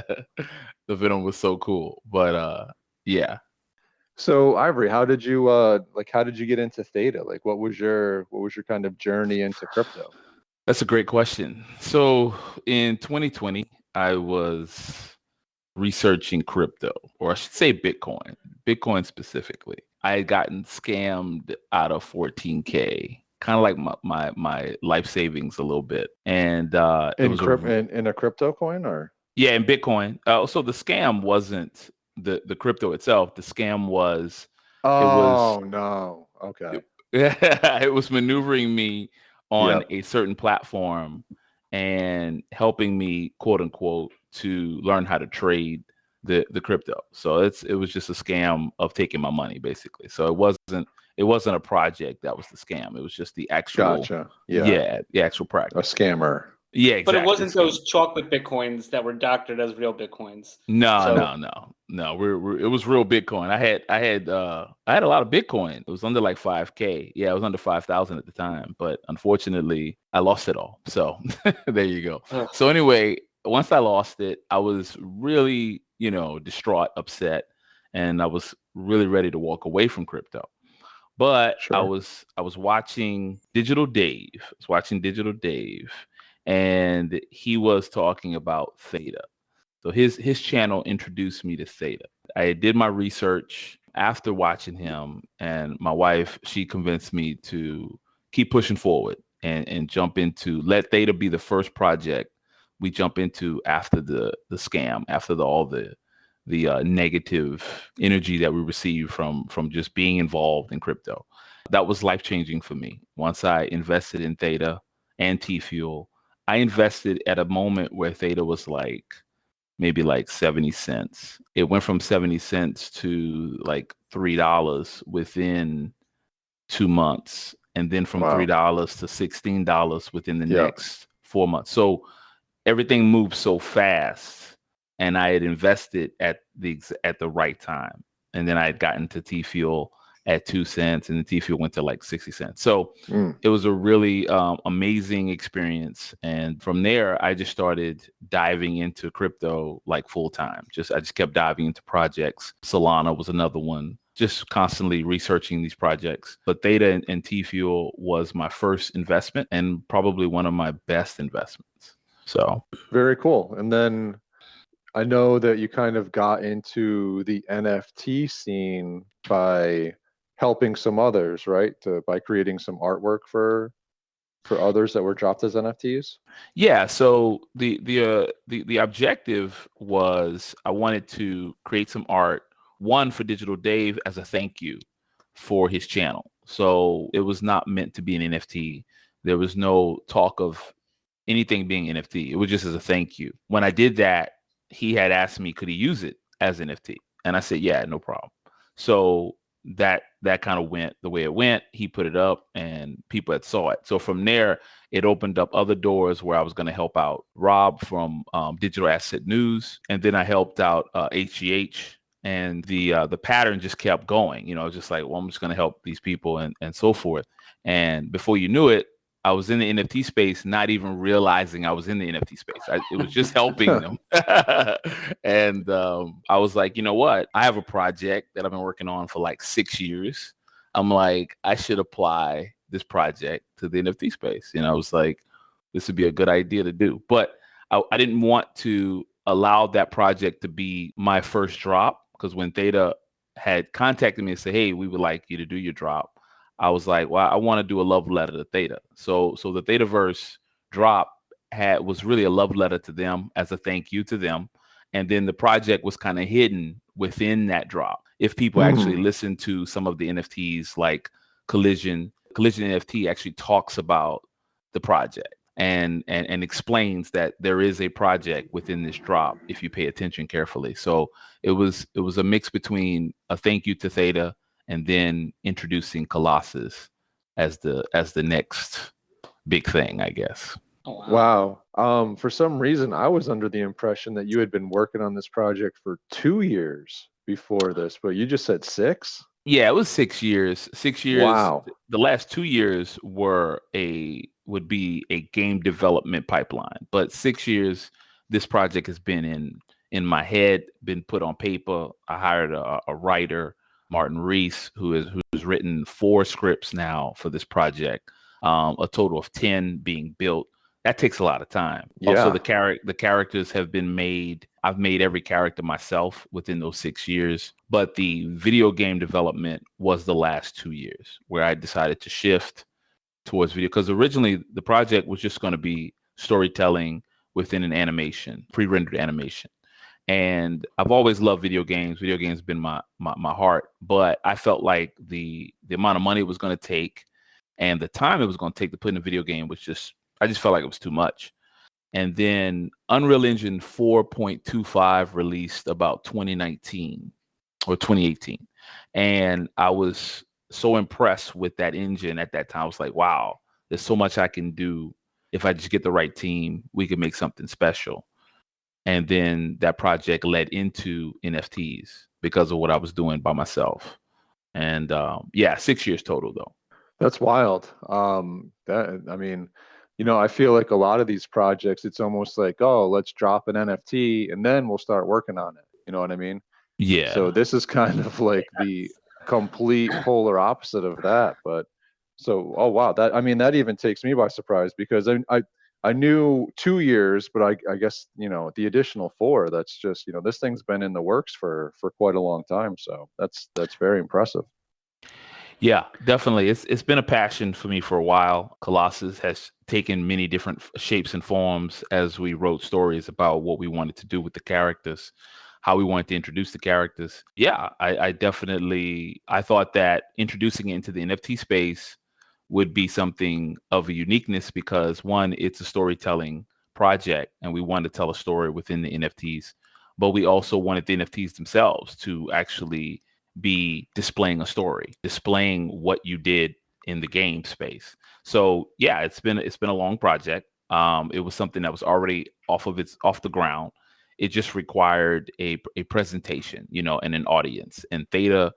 The Venom was so cool. But yeah. So Ivory, how did you get into Theta? Like what was your kind of journey into crypto? That's a great question. So in 2020, I was researching crypto, or I should say Bitcoin specifically. I had gotten scammed out of 14K, kind of like my life savings a little bit. And in a crypto coin, or? Yeah, in Bitcoin. So the scam wasn't the crypto itself. The scam was no. Okay. It was maneuvering me on a certain platform and helping me, quote unquote, to learn how to trade the crypto. So it was just a scam of taking my money, basically. So it It wasn't a project that was the scam. It was just the actual, Gotcha. Yeah. the actual A practice. scammer. Yeah, exactly. But it wasn't scam. those chocolate Bitcoins that were doctored as real Bitcoins. No, So- no. It was real Bitcoin. I had a lot of Bitcoin. It was under like 5K. Yeah, it was under 5,000 at the time. But unfortunately, I lost it all. So there you go. Ugh. So anyway, once I lost it, I was really, distraught, upset, and I was really ready to walk away from crypto. But I Sure. was watching Digital Dave. And he was talking about Theta. So his channel introduced me to Theta. I did my research after watching him, and my wife, she convinced me to keep pushing forward and jump into, let Theta be the first project we jump into after the scam, after all the negative energy that we received from just being involved in crypto. That was life-changing for me. Once I invested in Theta and T-Fuel, I invested at a moment where Theta was maybe like 70 cents. It went from 70 cents to like $3 within 2 months. And then from Wow. $3 to $16 within the Yep. next 4 months. So everything moved so fast, and I had invested at the right time. And then I had gotten to T-Fuel at 2 cents, and the T-Fuel went to like 60 cents. So it was a really amazing experience. And from there, I just started diving into crypto like full time. I just kept diving into projects. Solana was another one. Just constantly researching these projects. But Theta and T-Fuel was my first investment, and probably one of my best investments. So Very cool. And then I know that you kind of got into the NFT scene by helping some others, right? By creating some artwork for others that were dropped as NFTs. yeah, so the objective was, I wanted to create some art, one for Digital Dave as a thank you for his channel. So it was not meant to be an NFT. There was no talk of anything being NFT. It was just as a thank you. When I did that, he had asked me, could he use it as NFT? And I said, yeah, no problem. So that kind of went the way it went. He put it up and people had saw it. So from there, it opened up other doors where I was going to help out Rob from Digital Asset News. And then I helped out HGH. And the pattern just kept going, just like, well, I'm just going to help these people and so forth. And before you knew it, I was in the NFT space, not even realizing I was in the NFT space. It was just helping them. And I was like, you know what? I have a project that I've been working on for like 6 years. I'm like, I should apply this project to the NFT space. I was like, this would be a good idea to do. But I didn't want to allow that project to be my first drop, because when Theta had contacted me and said, hey, we would like you to do your drop, I was like, well, I want to do a love letter to Theta. So the Thetaverse drop was really a love letter to them as a thank you to them. And then the project was kind of hidden within that drop. If people actually listen to some of the NFTs, like Collision NFT actually talks about the project and explains that there is a project within this drop if you pay attention carefully. So it was a mix between a thank you to Theta and then introducing Colossus as the next big thing, I guess. Oh, wow. For some reason, I was under the impression that you had been working on this project for 2 years before this, but you just said 6? Yeah, it was 6 years. 6 years. Wow. The last 2 years would be a game development pipeline, but 6 years, this project has been in my head, been put on paper. I hired a writer, Martin Reese, who's written 4 scripts now for this project, a total of 10 being built. That takes a lot of time. Yeah. Also, the characters have been made. I've made every character myself within those 6 years, but the video game development was the last 2 years where I decided to shift towards video, because originally the project was just going to be storytelling within an animation, pre-rendered animation. And I've always loved video games. Video games have been my heart, but I felt like the amount of money it was going to take and the time it was going to take to put in a video game was I just felt like it was too much. And then Unreal Engine 4.25 released about 2019 or 2018. And I was so impressed with that engine at that time. I was like, wow, there's so much I can do. If I just get the right team, we can make something special. And then that project led into NFTs because of what I was doing by myself. And 6 years total though. That's wild. I mean, I feel like a lot of these projects, it's almost like, oh, let's drop an NFT and then we'll start working on it. You know what I mean? Yeah. So this is kind of like the complete polar opposite of that. But so, oh wow, that even takes me by surprise, because I knew 2 years, but I guess the additional 4. That's just this thing's been in the works for quite a long time. So that's very impressive. Yeah, definitely. It's been a passion for me for a while. Colossus has taken many different shapes and forms as we wrote stories about what we wanted to do with the characters, how we wanted to introduce the characters. Yeah, I definitely I thought that introducing it into the NFT space would be something of a uniqueness because one, it's a storytelling project and we wanted to tell a story within the NFTs, but we also wanted the NFTs themselves to actually be displaying a story, displaying what you did in the game space. So yeah, it's been a long project. It was something that was already off the ground. It just required a presentation, and an audience. And Theta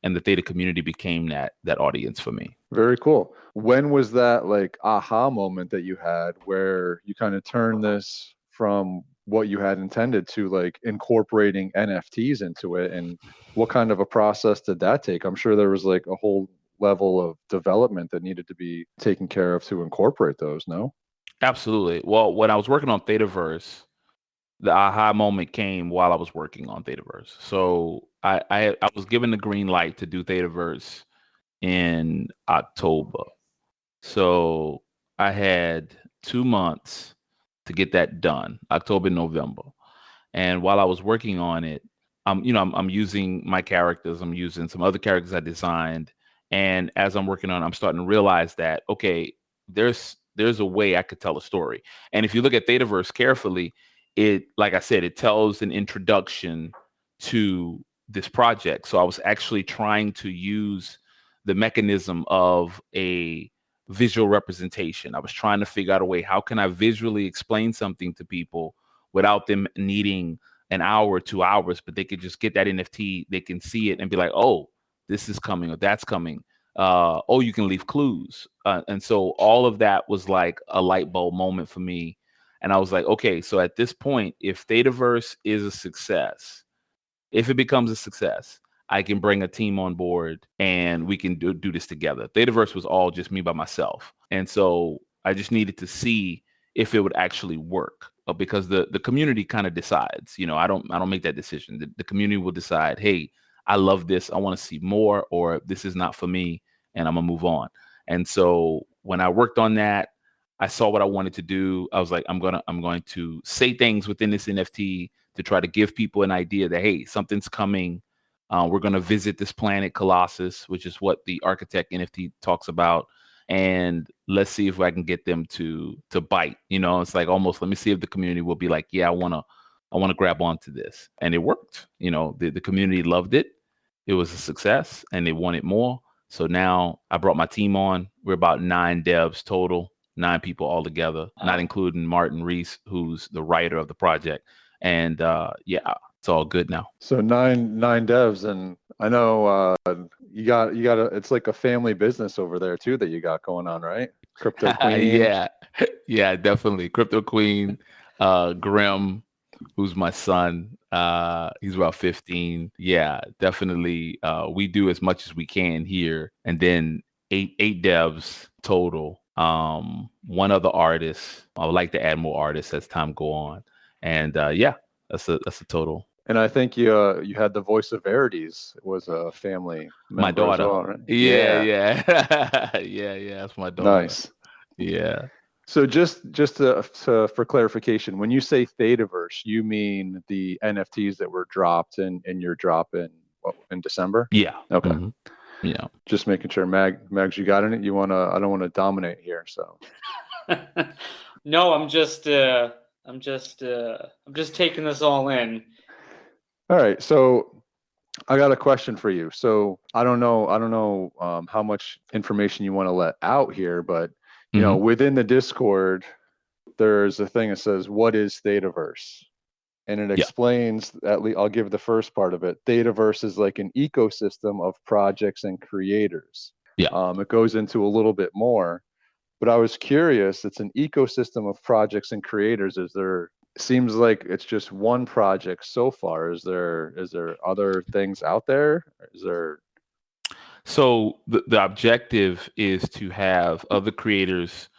and the Theta community became that audience for me. Very cool. When was that like aha moment that you had where you kind of turned this from what you had intended to like incorporating NFTs into it? And what kind of a process did that take? I'm sure there was like a whole level of development that needed to be taken care of to incorporate those, no? Absolutely. Well, when I was working on Thetaverse, the aha moment came while I was working on Thetaverse. So I was given the green light to do Thetaverse in October. So I had 2 months to get that done, October, November. And while I was working on it, I'm using my characters. I'm using some other characters I designed. And as I'm working on it, I'm starting to realize that, okay, there's a way I could tell a story. And if you look at Thetaverse carefully, like I said, it tells an introduction to this project. So I was actually trying to use the mechanism of a visual representation. I was trying to figure out a way, how can I visually explain something to people without them needing an hour or 2 hours, but they could just get that NFT, they can see it and be like, oh, this is coming or that's coming. Oh, you can leave clues. And so all of that was like a light bulb moment for me. And I was like, okay, so at this point, if Thetaverse is a success, if it becomes a success, I can bring a team on board and we can do this together. Thetaverse was all just me by myself. And so I just needed to see if it would actually work, because the community kind of decides. I don't make that decision. The community will decide, hey, I love this, I want to see more, or this is not for me and I'm gonna move on. And so when I worked on that, I saw what I wanted to do. I was like, I'm going to say things within this NFT to try to give people an idea that, hey, something's coming. We're going to visit this planet Colossus, which is what the Architect NFT talks about. And let's see if I can get them to bite. It's like almost, let me see if the community will be like, yeah, I want to grab onto this. And it worked. The community loved it. It was a success and they wanted more. So now I brought my team on. We're about 9 devs total, 9 people all together, not including Martin Reese, who's the writer of the project. And yeah, it's all good now. So nine devs, and I know you got it's like a family business over there too that you got going on, right? Crypto Queen. yeah, definitely. Crypto Queen, Grim, who's my son. He's about 15. Yeah, definitely. We do as much as we can here, and then eight devs total. 1 other artist. I would like to add more artists as time go on, and yeah, that's a total. And I think you had the voice of Verities. It was a family member. My daughter. As well, right? Yeah. Yeah. That's my daughter. Nice. Yeah. So just to for clarification, when you say Thetaverse, you mean the NFTs that were dropped in your drop in December? Yeah. Okay. Mm-hmm. Yeah. Just making sure, Mags, you got it. I don't want to dominate here. So. No, I'm just taking this all in. All right. So I got a question for you. So I don't know how much information you want to let out here, but you know, within the Discord, there's a thing that says, "What is Thetaverse?" And it Yeah. explains, at least I'll give the first part of it. Thetaverse is like an ecosystem of projects and creators. Yeah. It goes into a little bit more, but I was curious. It's an ecosystem of projects and creators. Seems like it's just one project so far. Is there other things out there? Is there? So the objective is to have other creators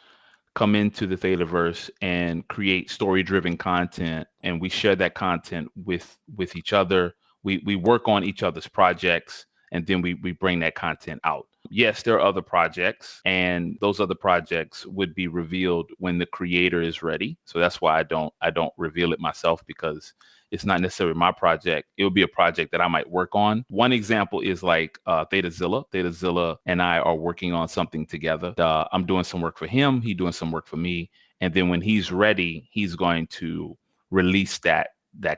come into the Thetaverse and create story-driven content, and we share that content with each other. We work on each other's projects, and then we bring that content out. Yes, there are other projects, and those other projects would be revealed when the creator is ready. So that's why I don't reveal it myself, because it's not necessarily my project. It would be a project that I might work on. One example is like Thetazilla. Thetazilla and I are working on something together. I'm doing some work for him. He's doing some work for me. And then when he's ready, he's going to release that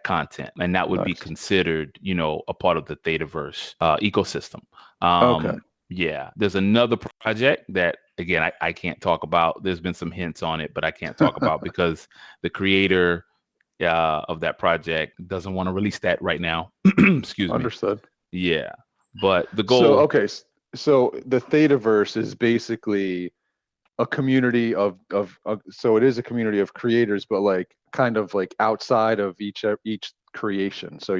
content, and that would be considered, you know, a part of the Thetaverse ecosystem. Okay. Yeah, there's another project that, again, I can't talk about. There's been some hints on it, but I can't talk about because the creator of that project doesn't want to release that right now. Excuse me. Understood. Yeah, but the goal. So okay, so the Thetaverse is basically a community of so it is a community of creators, but like kind of like outside of each creation. So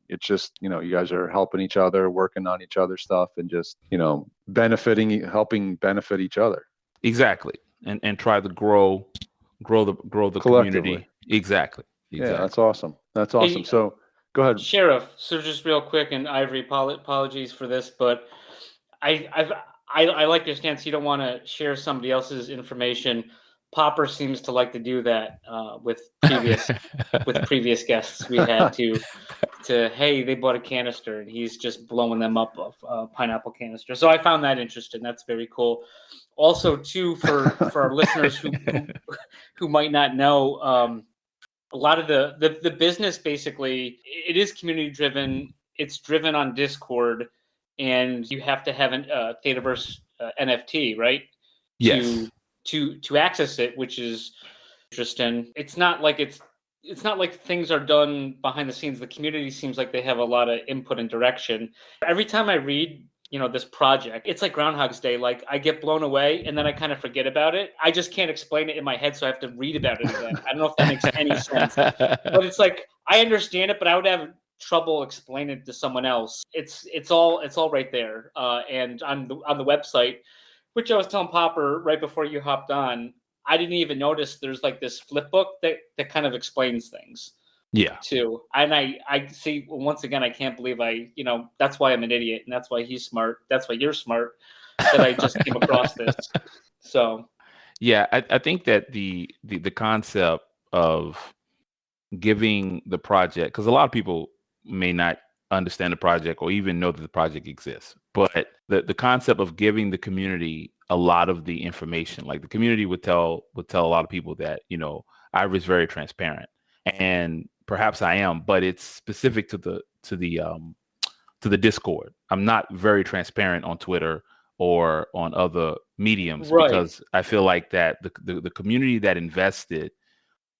it's just, you know, you guys are helping each other, working on each other's stuff, and just, you know, helping benefit each other. Exactly, and try to grow the community. Exactly. Yeah, that's awesome. That's awesome. Hey, so go ahead. Sheriff. So just real quick, and Ivory, apologies for this, but I like your stance. You don't want to share somebody else's information. Popper seems to like to do that with previous guests we had to hey, they bought a canister and he's just blowing them up of pineapple canister. So I found that interesting. That's very cool. Also, too, for our listeners who might not know, a lot of the business, basically, it is community driven. It's driven on Discord, and you have to have a Thetaverse NFT, right? Yes. To access it, which is interesting. It's not like things are done behind the scenes. The community seems like they have a lot of input and direction. Every time I read, you know, this project, it's like Groundhog's Day. Like, I get blown away and then I kind of forget about it. I just can't explain it in my head, so I have to read about it again. I don't know if that makes any sense, but it's like, I understand it, but I would have trouble explaining it to someone else. It's all right there, and on the website, which I was telling Popper right before you hopped on. I didn't even notice there's like this flip book that kind of explains things. Yeah. Too. And I see, once again, I can't believe that's why I'm an idiot, and that's why he's smart. That's why you're smart, that I just came across this. So yeah, I think that the concept of giving the project, because a lot of people may not understand the project or even know that the project exists, but the concept of giving the community a lot of the information, like the community would tell a lot of people that, you know, Ivory is very transparent, and perhaps I am, but it's specific to the Discord. I'm not very transparent on Twitter or on other mediums, right, because I feel like that the community that invested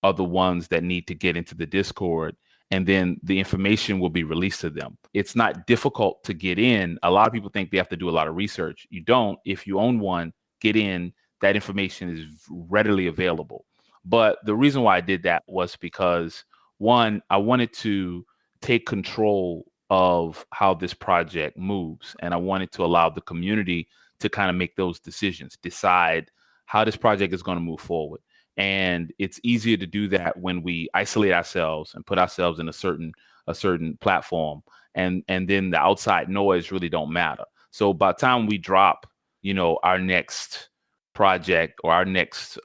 are the ones that need to get into the Discord, and then the information will be released to them. It's not difficult to get in. A lot of people think they have to do a lot of research. You don't. If you own one, get in. That information is readily available. But the reason why I did that was because, one, I wanted to take control of how this project moves, and I wanted to allow the community to kind of make those decisions, decide how this project is going to move forward. And it's easier to do that when we isolate ourselves and put ourselves in a certain platform, and then the outside noise really don't matter. So by the time we drop, you know, our next project or our next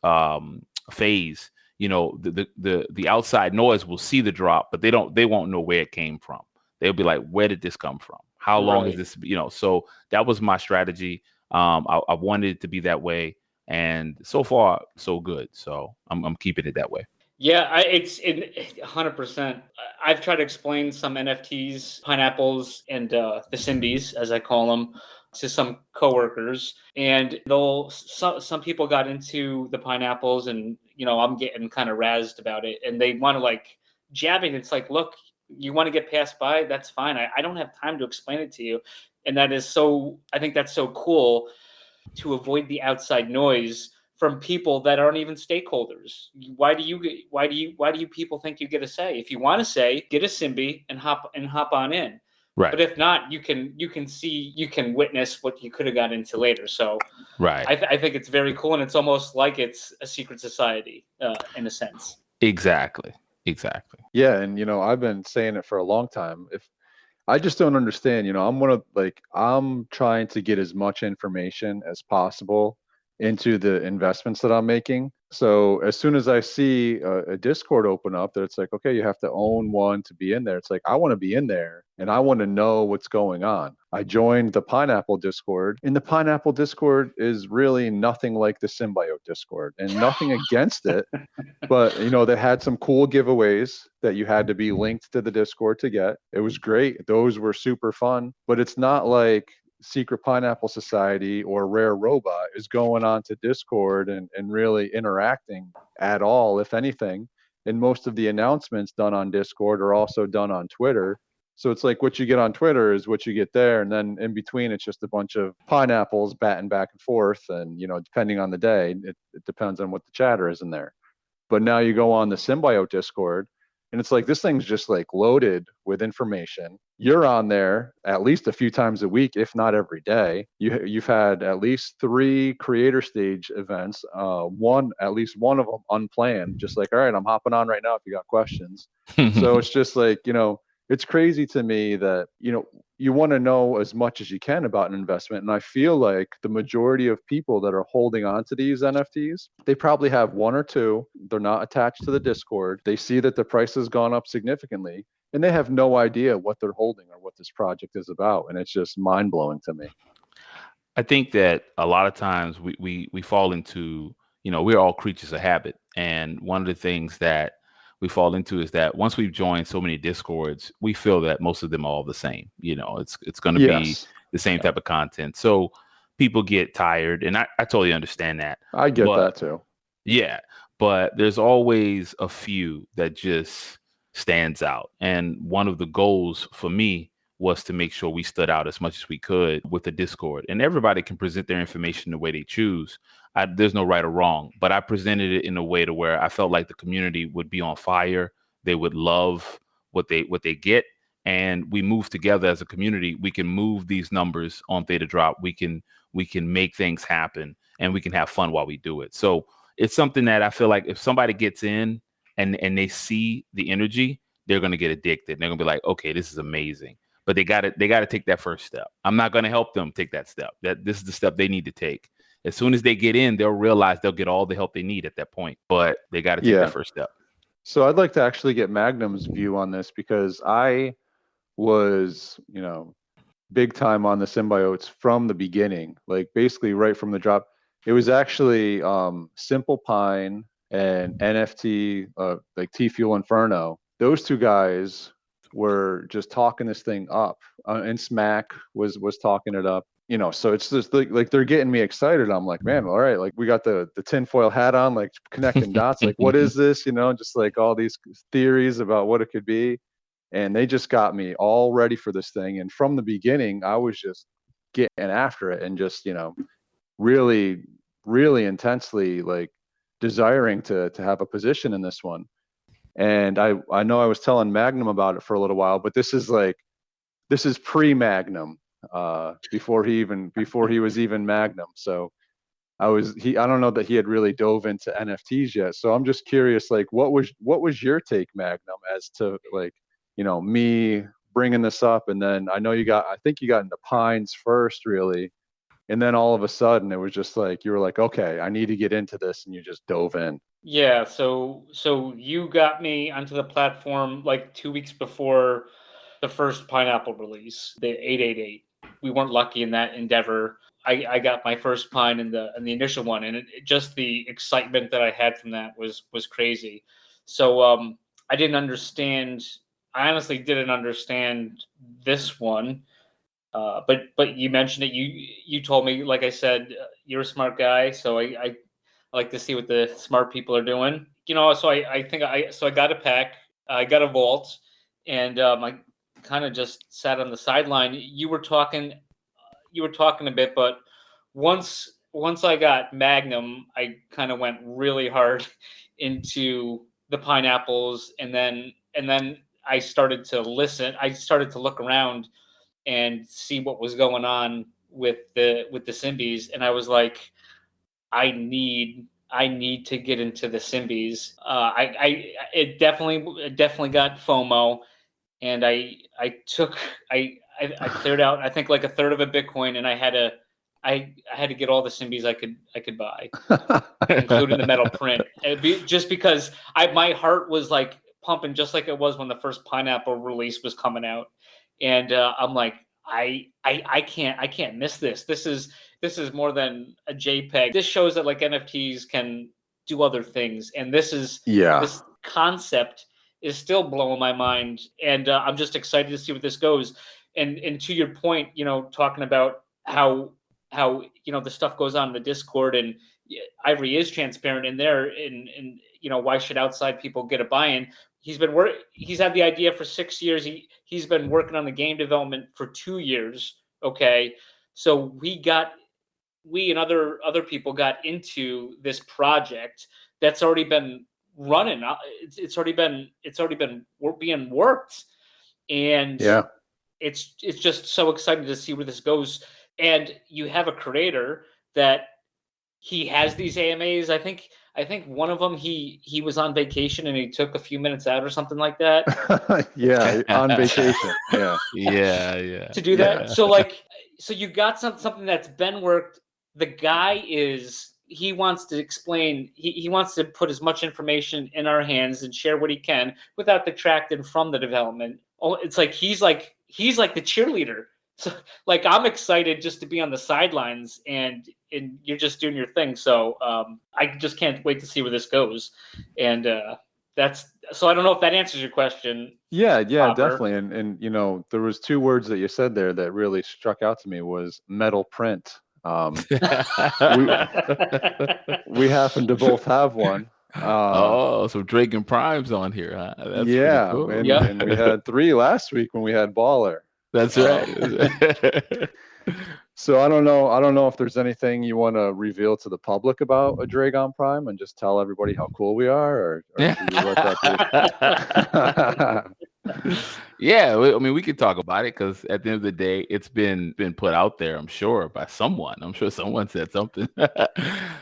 phase, you know, the outside noise will see the drop, but they won't know where it came from. They'll be like, where did this come from? How long is this? You know, so that was my strategy. I wanted it to be that way. And so far, so good. So I'm keeping it that way. Yeah, it's 100%. I've tried to explain some NFTs, pineapples, and the Symbies, as I call them, to some coworkers, and some people got into the pineapples, and I'm getting kind of razzed about it, and they want to like jab it. It's like, look, you want to get passed by, that's fine. I don't have time to explain it to you, and that is so. I think that's so cool to avoid the outside noise from people that aren't even stakeholders. Why do you people think you get a say? If you want to say, get a Symbi and hop on in. Right. But if not, you can witness what you could have got into later. So Right. I think it's very cool, and it's almost like it's a secret society in a sense. Exactly. Yeah, and I've been saying it for a long time. If I just don't understand, I'm trying to get as much information as possible into the investments that I'm making. So as soon as I see a Discord open up that it's like, okay, you have to own one to be in there. It's like, I want to be in there and I want to know what's going on. I joined the Pineapple Discord, and the Pineapple Discord is really nothing like the Symbiote Discord, and nothing against it. But they had some cool giveaways that you had to be linked to the Discord to get. It was great. Those were super fun. But it's not like Secret Pineapple Society or Rare Robot is going on to Discord and really interacting at all, if anything. And most of the announcements done on Discord are also done on Twitter. So it's like what you get on Twitter is what you get there. And then in between, it's just a bunch of pineapples batting back and forth. And, depending on the day, it depends on what the chatter is in there. But now you go on the Symbiote Discord, and it's like this thing's just like loaded with information. You're on there at least a few times a week, if not every day. You've had at least 3 creator stage events, at least one of them unplanned. Just like, all right, I'm hopping on right now if you got questions. So it's just like, it's crazy to me that, you want to know as much as you can about an investment. And I feel like the majority of people that are holding on to these NFTs, they probably have 1 or 2. They're not attached to the Discord. They see that the price has gone up significantly, and they have no idea what they're holding or what this project is about. And it's just mind blowing to me. I think that a lot of times we fall into, we're all creatures of habit. And one of the things that we fall into is that once we've joined so many Discords, we feel that most of them are all the same. It's going to be the same type of content. So people get tired, and I totally understand that. I get that too. Yeah. But there's always a few that just stands out. And one of the goals for me was to make sure we stood out as much as we could with the Discord. And everybody can present their information the way they choose. There's no right or wrong, but I presented it in a way to where I felt like the community would be on fire. They would love what they get. And we move together as a community. We can move these numbers on Thetadrop. We can make things happen, and we can have fun while we do it. So it's something that I feel like if somebody gets in and they see the energy, they're going to get addicted. They're going to be like, okay, this is amazing. But they got to take that first step. I'm not going to help them take that step. This is the step they need to take. As soon as they get in, they'll realize they'll get all the help they need at that point. But they got to take that first step. So I'd like to actually get Magnum's view on this, because I was, big time on the Symbiotes from the beginning, like basically right from the drop. It was actually Simple Pine and NFT, like T Fuel Inferno. Those 2 guys were just talking this thing up, and Smack was talking it up. So it's just like they're getting me excited. I'm like, man, all right, like we got the tinfoil hat on, like connecting dots, like what is this? Just like all these theories about what it could be. And they just got me all ready for this thing. And from the beginning, I was just getting after it and just, really, really intensely like desiring to have a position in this one. And I know I was telling Magnum about it for a little while, but this is pre-Magnum. Before he was even Magnum. So I don't know that he had really dove into NFTs yet. So I'm just curious, like, what was your take, Magnum, as to like, me bringing this up? And then I know I think you got into Pines first, really. And then all of a sudden it was just like, you were like, okay, I need to get into this. And you just dove in. Yeah. So you got me onto the platform like 2 weeks before the first Pineapple release, the 888. We weren't lucky in that endeavor. I got my first Pine in the initial one, and just the excitement that I had from that was crazy. So I didn't understand. I honestly didn't understand this one. But you mentioned it. You told me, like I said, you're a smart guy, so I like to see what the smart people are doing. So I think I got a pack, I got a vault, and I kind of just sat on the sideline. You were talking a bit, but once I got Magnum, I kind of went really hard into the pineapples, and then I started to listen. I started to look around and see what was going on with the Symbies, and I was like, I need to get into the Symbies. It definitely got FOMO, and I cleared out, I think, like a third of a Bitcoin, and I had to get all the Symbies I could buy, including the metal print. Just because my heart was like pumping, just like it was when the first Pineapple release was coming out, and I'm like, I can't miss this. This is more than a JPEG. This shows that like NFTs can do other things, and this concept is still blowing my mind, and I'm just excited to see what this goes. And to your point, talking about how the stuff goes on in the Discord, and Ivory is transparent in there, and why should outside people get a buy-in? He's had the idea for 6 years. He's been working on the game development for 2 years. Okay, so we and other people got into this project that's already been running. It's already been being worked, and it's just so exciting to see where this goes. And you have a creator that he has these AMAs. I think one of them he was on vacation and he took a few minutes out or something like that. Yeah, on vacation. Yeah. To do that. Yeah. So you got something that's been worked. The guy he wants to explain. He wants to put as much information in our hands and share what he can without detracting from the development. Oh, it's like he's like the cheerleader. So like I'm excited just to be on the sidelines, and you're just doing your thing. So I just can't wait to see where this goes. And so I don't know if that answers your question. Yeah, Robert. definitely. And there was 2 words that you said there that really struck out to me was metal print. We happen to both have one. So Dragon Prime's on here, huh? That's pretty cool. And we had 3 last week when we had Baller. That's right. So I don't know if there's anything you want to reveal to the public about a Dragon Prime and just tell everybody how cool we are, or should we let that be? Yeah, I mean, we could talk about it because at the end of the day, it's been put out there, I'm sure, by someone. I'm sure someone said something.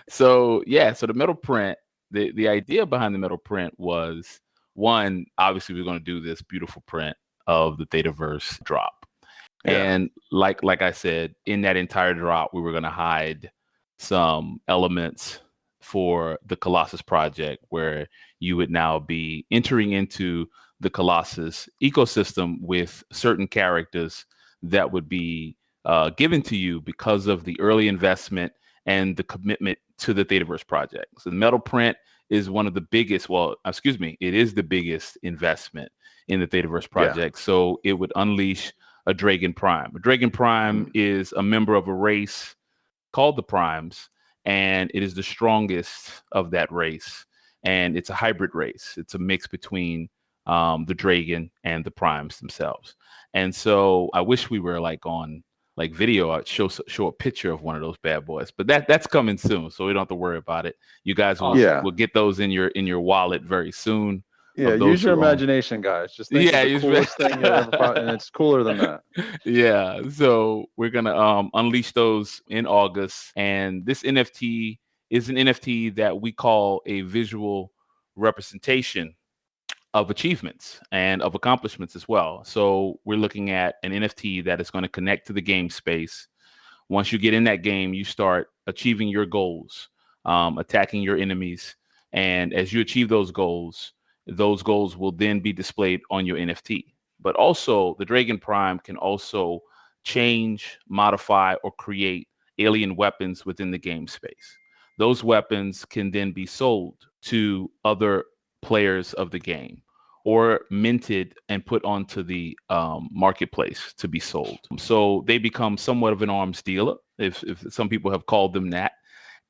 So the metal print, the idea behind the metal print was, one, obviously we're going to do this beautiful print of the Thetaverse drop. And like I said, in that entire drop, we were going to hide some elements for the Colossus project, where you would now be entering into the Colossus ecosystem with certain characters that would be given to you because of the early investment and the commitment to the Thetaverse project. So the metal print is one of the biggest, it is the biggest investment in the Thetaverse project. So it would unleash a Dragon Prime. A Dragon Prime is a member of a race called the Primes, and it is the strongest of that race. And it's a hybrid race. It's a mix between the Dragon and the Primes themselves. And so I wish we were on video. I'd show a picture of one of those bad boys, but that's coming soon, so we don't have to worry about it. You guys will get those in your wallet very soon. Yeah, use your imagination, guys. Just think of the coolest thing you ever found, and it's cooler than that. Yeah, so we're gonna unleash those in August, and this NFT is an NFT that we call a visual representation of achievements and of accomplishments as well. So we're looking at an NFT that is going to connect to the game space. Once you get in that game, you start achieving your goals, attacking your enemies, and as you achieve those goals will then be displayed on your NFT. But also, the Dragon Prime can also change, modify, or create alien weapons within the game space. Those weapons can then be sold to other players of the game, or minted and put onto the marketplace to be sold. So they become somewhat of an arms dealer, if some people have called them that,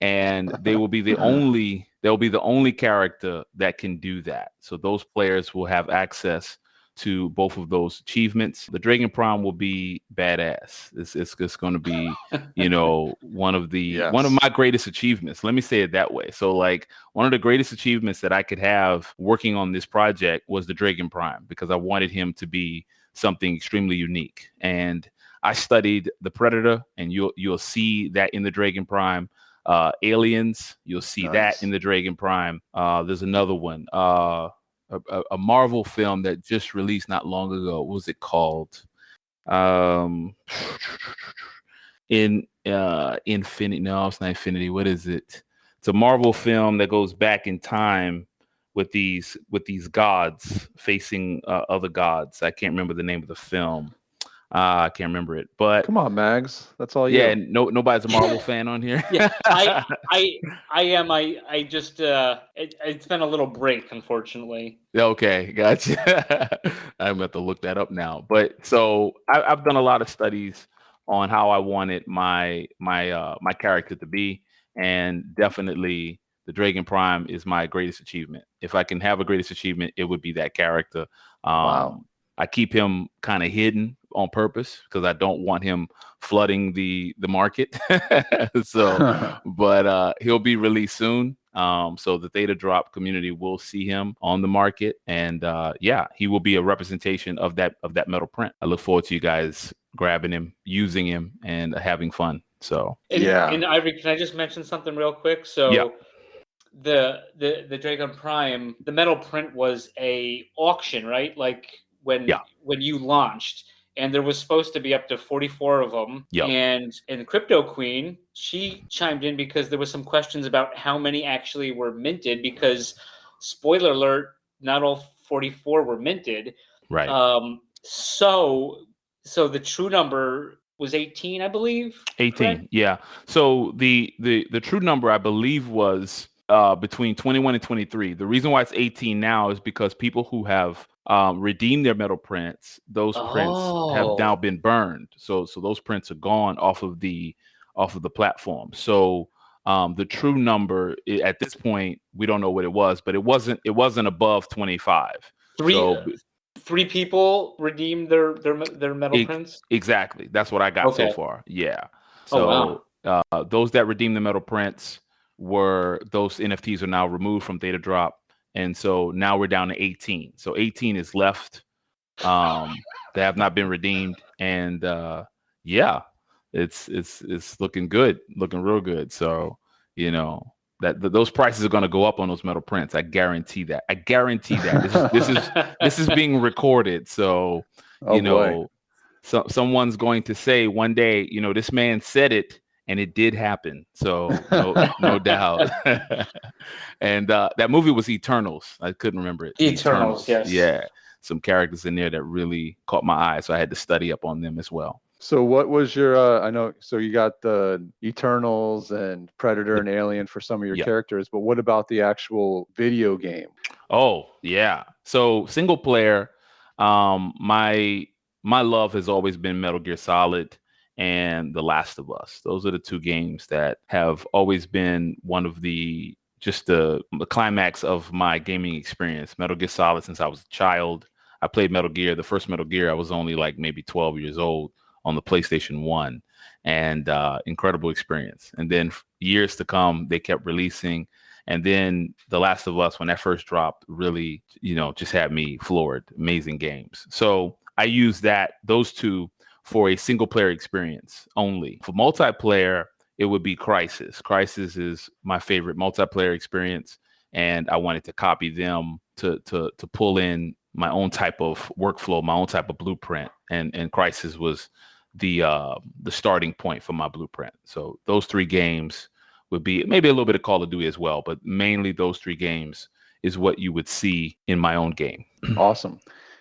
and they will be the only character that can do that. So those players will have access to both of those achievements. The Dragon Prime will be badass. It's going to be, one of my greatest achievements. Let me say it that way. So like one of the greatest achievements that I could have working on this project was the Dragon Prime, because I wanted him to be something extremely unique. And I studied the Predator, and you'll see that in the Dragon Prime. Aliens, you'll see that in the Dragon Prime. There's another one. A Marvel film that just released not long ago. What was it called? Infinity. No, it's not Infinity. What is it? It's a Marvel film that goes back in time with these gods facing other gods. I can't remember the name of the film. I can't remember it, but come on, Mags. That's all you. Yeah, nobody's a Marvel fan on here. Yeah, I am. I just it's been a little break, unfortunately. Okay, gotcha. I'm going to look that up now. But so I've done a lot of studies on how I wanted my character to be, and definitely the Dragon Prime is my greatest achievement. If I can have a greatest achievement, it would be that character. Wow. I keep him kind of hidden on purpose because I don't want him flooding the market. So, but he'll be released soon. So the Thetadrop community will see him on the market, and he will be a representation of that metal print. I look forward to you guys grabbing him, using him, and having fun. So and Ivory, can I just mention something real quick? So the Dragon Prime, the metal print was a auction, right? Like when you launched. And there was supposed to be up to 44 of them. Yep. And Crypto Queen, she chimed in because there was some questions about how many actually were minted, because, spoiler alert, not all 44 were minted. Right. So the true number was 18, I believe. 18, correct? Yeah. So the true number, I believe, was between 21 and 23. The reason why it's 18 now is because people who have redeemed their metal prints, those prints have now been burned. So those prints are gone off of the platform. So the true number at this point, we don't know what it was, but it wasn't above 25. Three people redeemed their metal prints? Exactly. That's what I got so far. Yeah. So those that redeemed the metal prints those NFTs are now removed from Thetadrop. And so now we're down to 18. So 18 is left. They have not been redeemed. And it's looking good, looking real good. So, those prices are going to go up on those metal prints. I guarantee that. This is being recorded. So, someone's going to say one day, this man said it, and it did happen. So no doubt. And that movie was Eternals. I couldn't remember it. Eternals, yes. Yeah. Some characters in there that really caught my eye. So I had to study up on them as well. So what was your, I know, so you got the Eternals and Predator and Alien for some of your characters, but what about the actual video game? Oh, yeah. So single player, my love has always been Metal Gear Solid and The Last of Us. Those are the two games that have always been one of the climax of my gaming experience. Metal Gear Solid since I was a child. I played Metal Gear. The first Metal Gear, I was only like maybe 12 years old on the PlayStation 1, and incredible experience. And then years to come, they kept releasing. And then The Last of Us, when that first dropped, really, just had me floored. Amazing games. So I use those two for a single player experience only. For multiplayer, it would be Crysis. Crysis is my favorite multiplayer experience, and I wanted to copy them to pull in my own type of workflow, my own type of blueprint, and Crysis was the starting point for my blueprint. So those three games would be maybe a little bit of Call of Duty as well, but mainly those three games is what you would see in my own game. Awesome.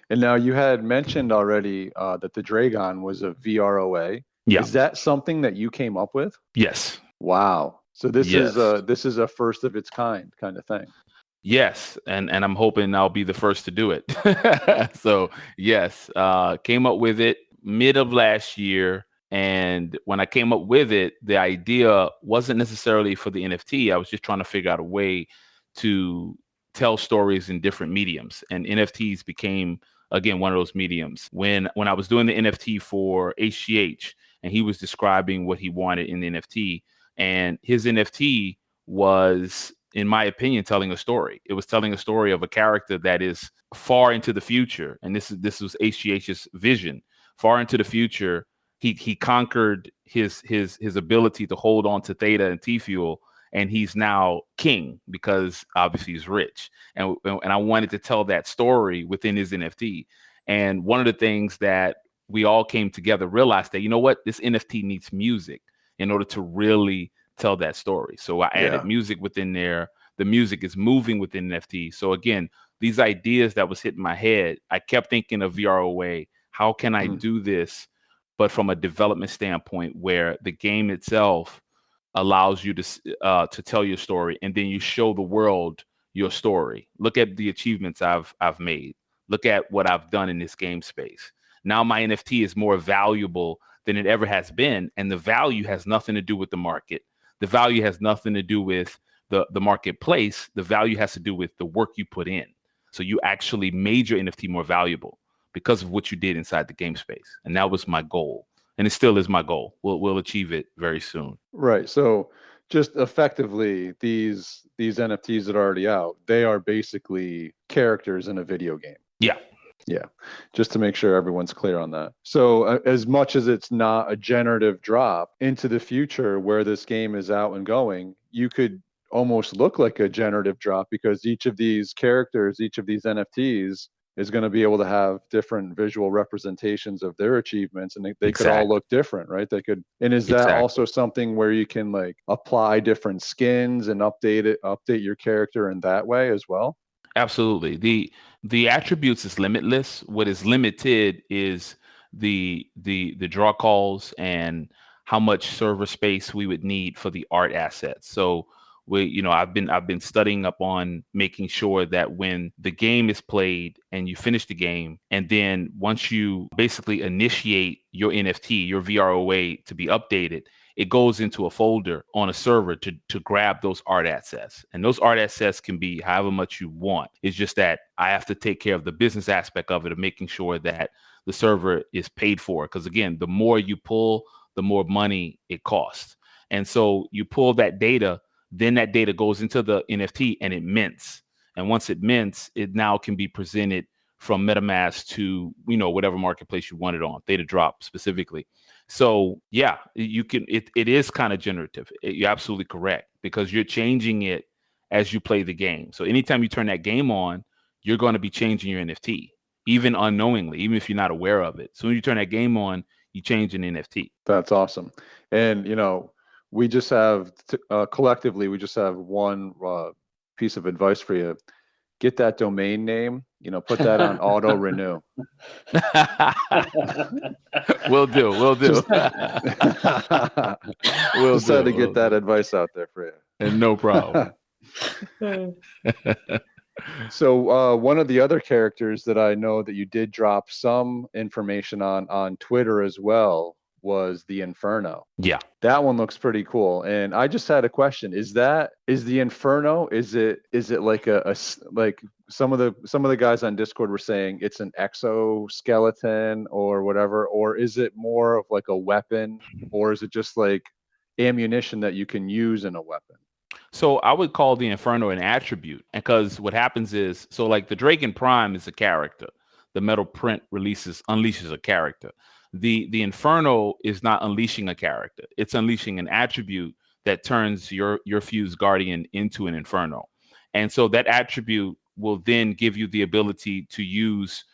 And now you had mentioned already that the Dragon was a VROA. Yeah. Is that something that you came up with? Yes. Wow. So this is a first of its kind of thing. Yes, and I'm hoping I'll be the first to do it. So yes, came up with it mid of last year, and when I came up with it, the idea wasn't necessarily for the NFT. I was just trying to figure out a way to tell stories in different mediums, and NFTs became again one of those mediums. When I was doing the NFT for HGH, and he was describing what he wanted in the NFT, and his NFT was, in my opinion, telling a story. It was telling a story of a character that is far into the future, and this was HGH's vision. Far into the future, he conquered his ability to hold on to Theta and T Fuel, and he's now king because obviously he's rich. And I wanted to tell that story within his NFT. And one of the things that we all came together realized that, you know what, this NFT needs music in order to really tell that story. So I added music within there. The music is moving within NFT. So again, these ideas that was hitting my head, I kept thinking of VROA. How can I do this, but from a development standpoint, where the game itself allows you to tell your story, and then you show the world your story. Look at the achievements I've made. Look at what I've done in this game space. Now my NFT is more valuable than it ever has been, and the value has nothing to do with the market. The value has nothing to do with the marketplace. The value has to do with the work you put in. So you actually made your NFT more valuable because of what you did inside the game space. And that was my goal. And it still is my goal. We'll achieve it very soon. Right. So just effectively, these NFTs that are already out, they are basically characters in a video game. Yeah. Yeah. Just to make sure everyone's clear on that. So as much as it's not a generative drop, into the future where this game is out and going, you could almost look like a generative drop, because each of these characters, each of these NFTs is going to be able to have different visual representations of their achievements, and they could all look different, right? They could. And is that also something where you can like apply different skins and update your character in that way as well? Absolutely. The attributes is limitless. What is limited is the draw calls and how much server space we would need for the art assets. So I've been studying up on making sure that when the game is played and you finish the game, and then once you basically initiate your NFT, your VROA to be updated, it goes into a folder on a server to grab those art assets. And those art assets can be however much you want. It's just that I have to take care of the business aspect of it, of making sure that the server is paid for. Because again, the more you pull, the more money it costs. And so you pull that data, then that data goes into the NFT and it mints. And once it mints, it now can be presented from MetaMask to, whatever marketplace you want it on, Thetadrop specifically. So yeah, you can, it is kind of generative. You're absolutely correct, because you're changing it as you play the game. So anytime you turn that game on, you're going to be changing your NFT, even unknowingly, even if you're not aware of it. So when you turn that game on, you change an NFT. That's awesome. And, we just have collectively, we just have one piece of advice for you. Get that domain name, put that on auto renew. Will do. We'll just had to get that advice out there for you. And no problem. So one of the other characters that I know that you did drop some information on Twitter as well was the Inferno. Yeah. That one looks pretty cool. And I just had a question. Is the Inferno, is it like like some of the guys on Discord were saying it's an exoskeleton or whatever, or is it more of like a weapon, or is it just like ammunition that you can use in a weapon? So I would call the Inferno an attribute, because what happens is, so like the Draken Prime is a character. The metal print unleashes a character. The Inferno is not unleashing a character. It's unleashing an attribute that turns your Fused Guardian into an Inferno. And so that attribute will then give you the ability to use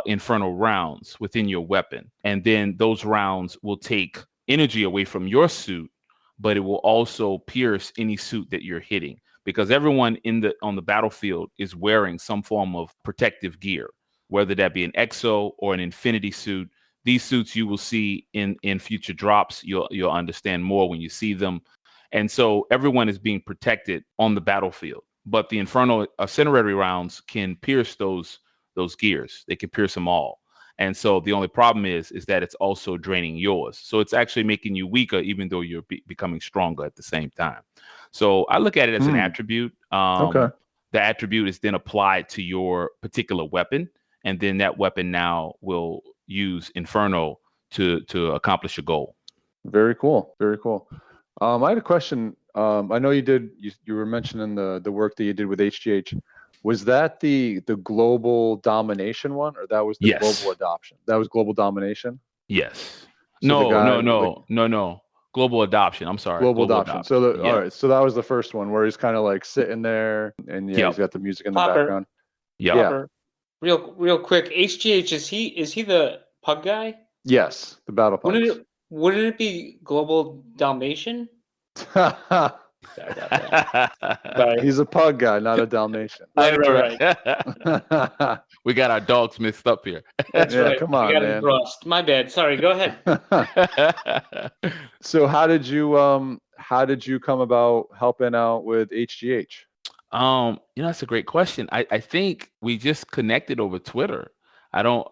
Inferno rounds within your weapon. And then those rounds will take energy away from your suit, but it will also pierce any suit that you're hitting, because everyone on the battlefield is wearing some form of protective gear, whether that be an exo or an infinity suit. These suits you will see in future drops. You'll understand more when you see them. And so everyone is being protected on the battlefield. but the Inferno Incinerary rounds can pierce those gears. They can pierce them all. And so the only problem is that it's also draining yours. So it's actually making you weaker, even though you're becoming stronger at the same time. So I look at it as an attribute. Okay. The attribute is then applied to your particular weapon, and then that weapon now will use Inferno to accomplish a goal. Very cool. Very cool. I had a question. I know you were mentioning the work that you did with HGH. Was that the global domination one, or that was the global adoption? That was global domination? Yes. So No. Global adoption. I'm sorry. Global adoption. So all right. So that was the first one where he's kind of like sitting there and he's got the music in the background. Yeah. Real quick. HGH, is he the pug guy? Yes, the battle pugs. Wouldn't it be global Dalmatian? He's a pug guy, not a Dalmatian. Right. We got our dogs mixed up here. That's right. Come on, man. My bad. Sorry. Go ahead. So how did you come about helping out with HGH? That's a great question. I think we just connected over Twitter. I don't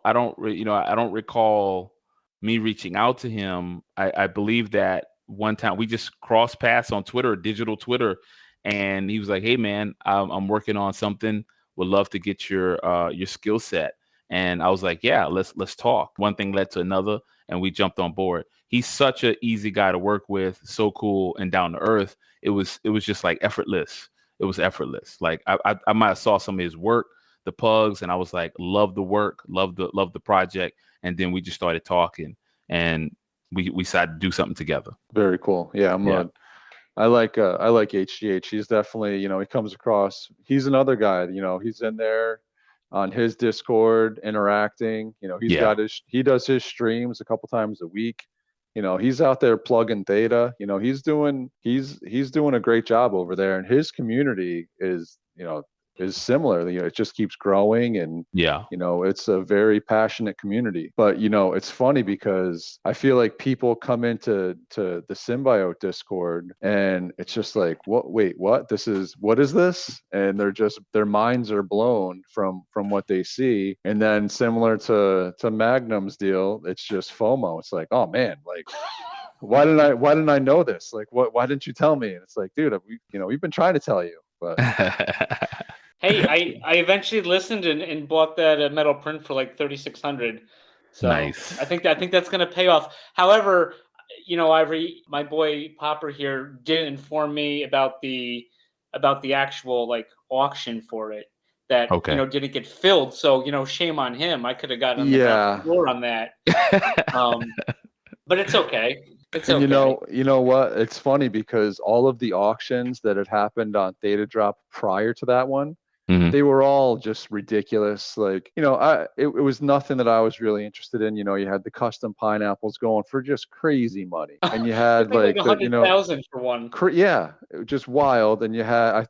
recall me reaching out to him. I believe that one time we just crossed paths on Twitter, digital Twitter, and he was like, "Hey man, I'm working on something. Would love to get your skill set." And I was like, "Yeah, let's talk." One thing led to another, and we jumped on board. He's such an easy guy to work with, so cool and down to earth. It was just like effortless. It was effortless. Like I might have saw some of his work, the pugs, and I was like, love the work, love the project, and then we just started talking, and we decided to do something together. Very cool. Yeah, I like HGH. He's definitely, he comes across. He's another guy. He's in there on his Discord interacting. He does his streams a couple times a week. He's out there plugging Theta. He's doing a great job over there, and his community is similar. It just keeps growing, and it's a very passionate community. But it's funny because I feel like people come into the Symbiote Discord and it's just like, what? What is this? And their minds are blown from what they see. And then similar to Magnum's deal, it's just FOMO. It's like, oh man, like why didn't I know this? Like why didn't you tell me? And it's like, dude, we've been trying to tell you, but. Hey, I eventually listened and bought that metal print for like 3,600. So nice. I think that's going to pay off. However, Ivory, my boy Popper here did inform me about the actual like auction for it that didn't get filled. So shame on him. I could have gotten the floor on that. But it's okay. And you know what? It's funny because all of the auctions that had happened on Thetadrop prior to that one, they were all just ridiculous. Like, it was nothing that I was really interested in. You had the custom pineapples going for just crazy money, and you had like 100,000 for one. Yeah, just wild. And you had, I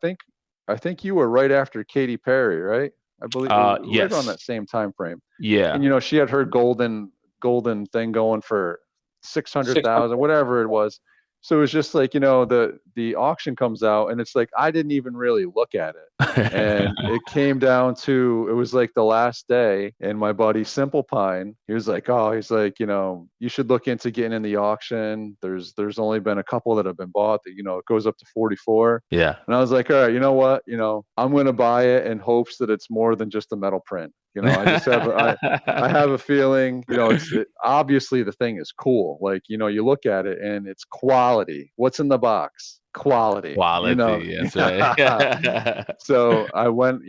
think you were right after Katy Perry, right? I believe yes, right on that same time frame. Yeah, and she had her golden thing going for 600,000, whatever it was. So it was just like, the auction comes out and it's like, I didn't even really look at it. And it came down to, it was like the last day, and my buddy Simple Pine, he was like, you should look into getting in the auction. There's only been a couple that have been bought that, it goes up to 44. Yeah. And I was like, all right, you know what? I'm going to buy it in hopes that it's more than just a metal print. I just have, I have a feeling, obviously the thing is cool. Like, you look at it and it's quality. What's in the box? Quality. That's right. So I went,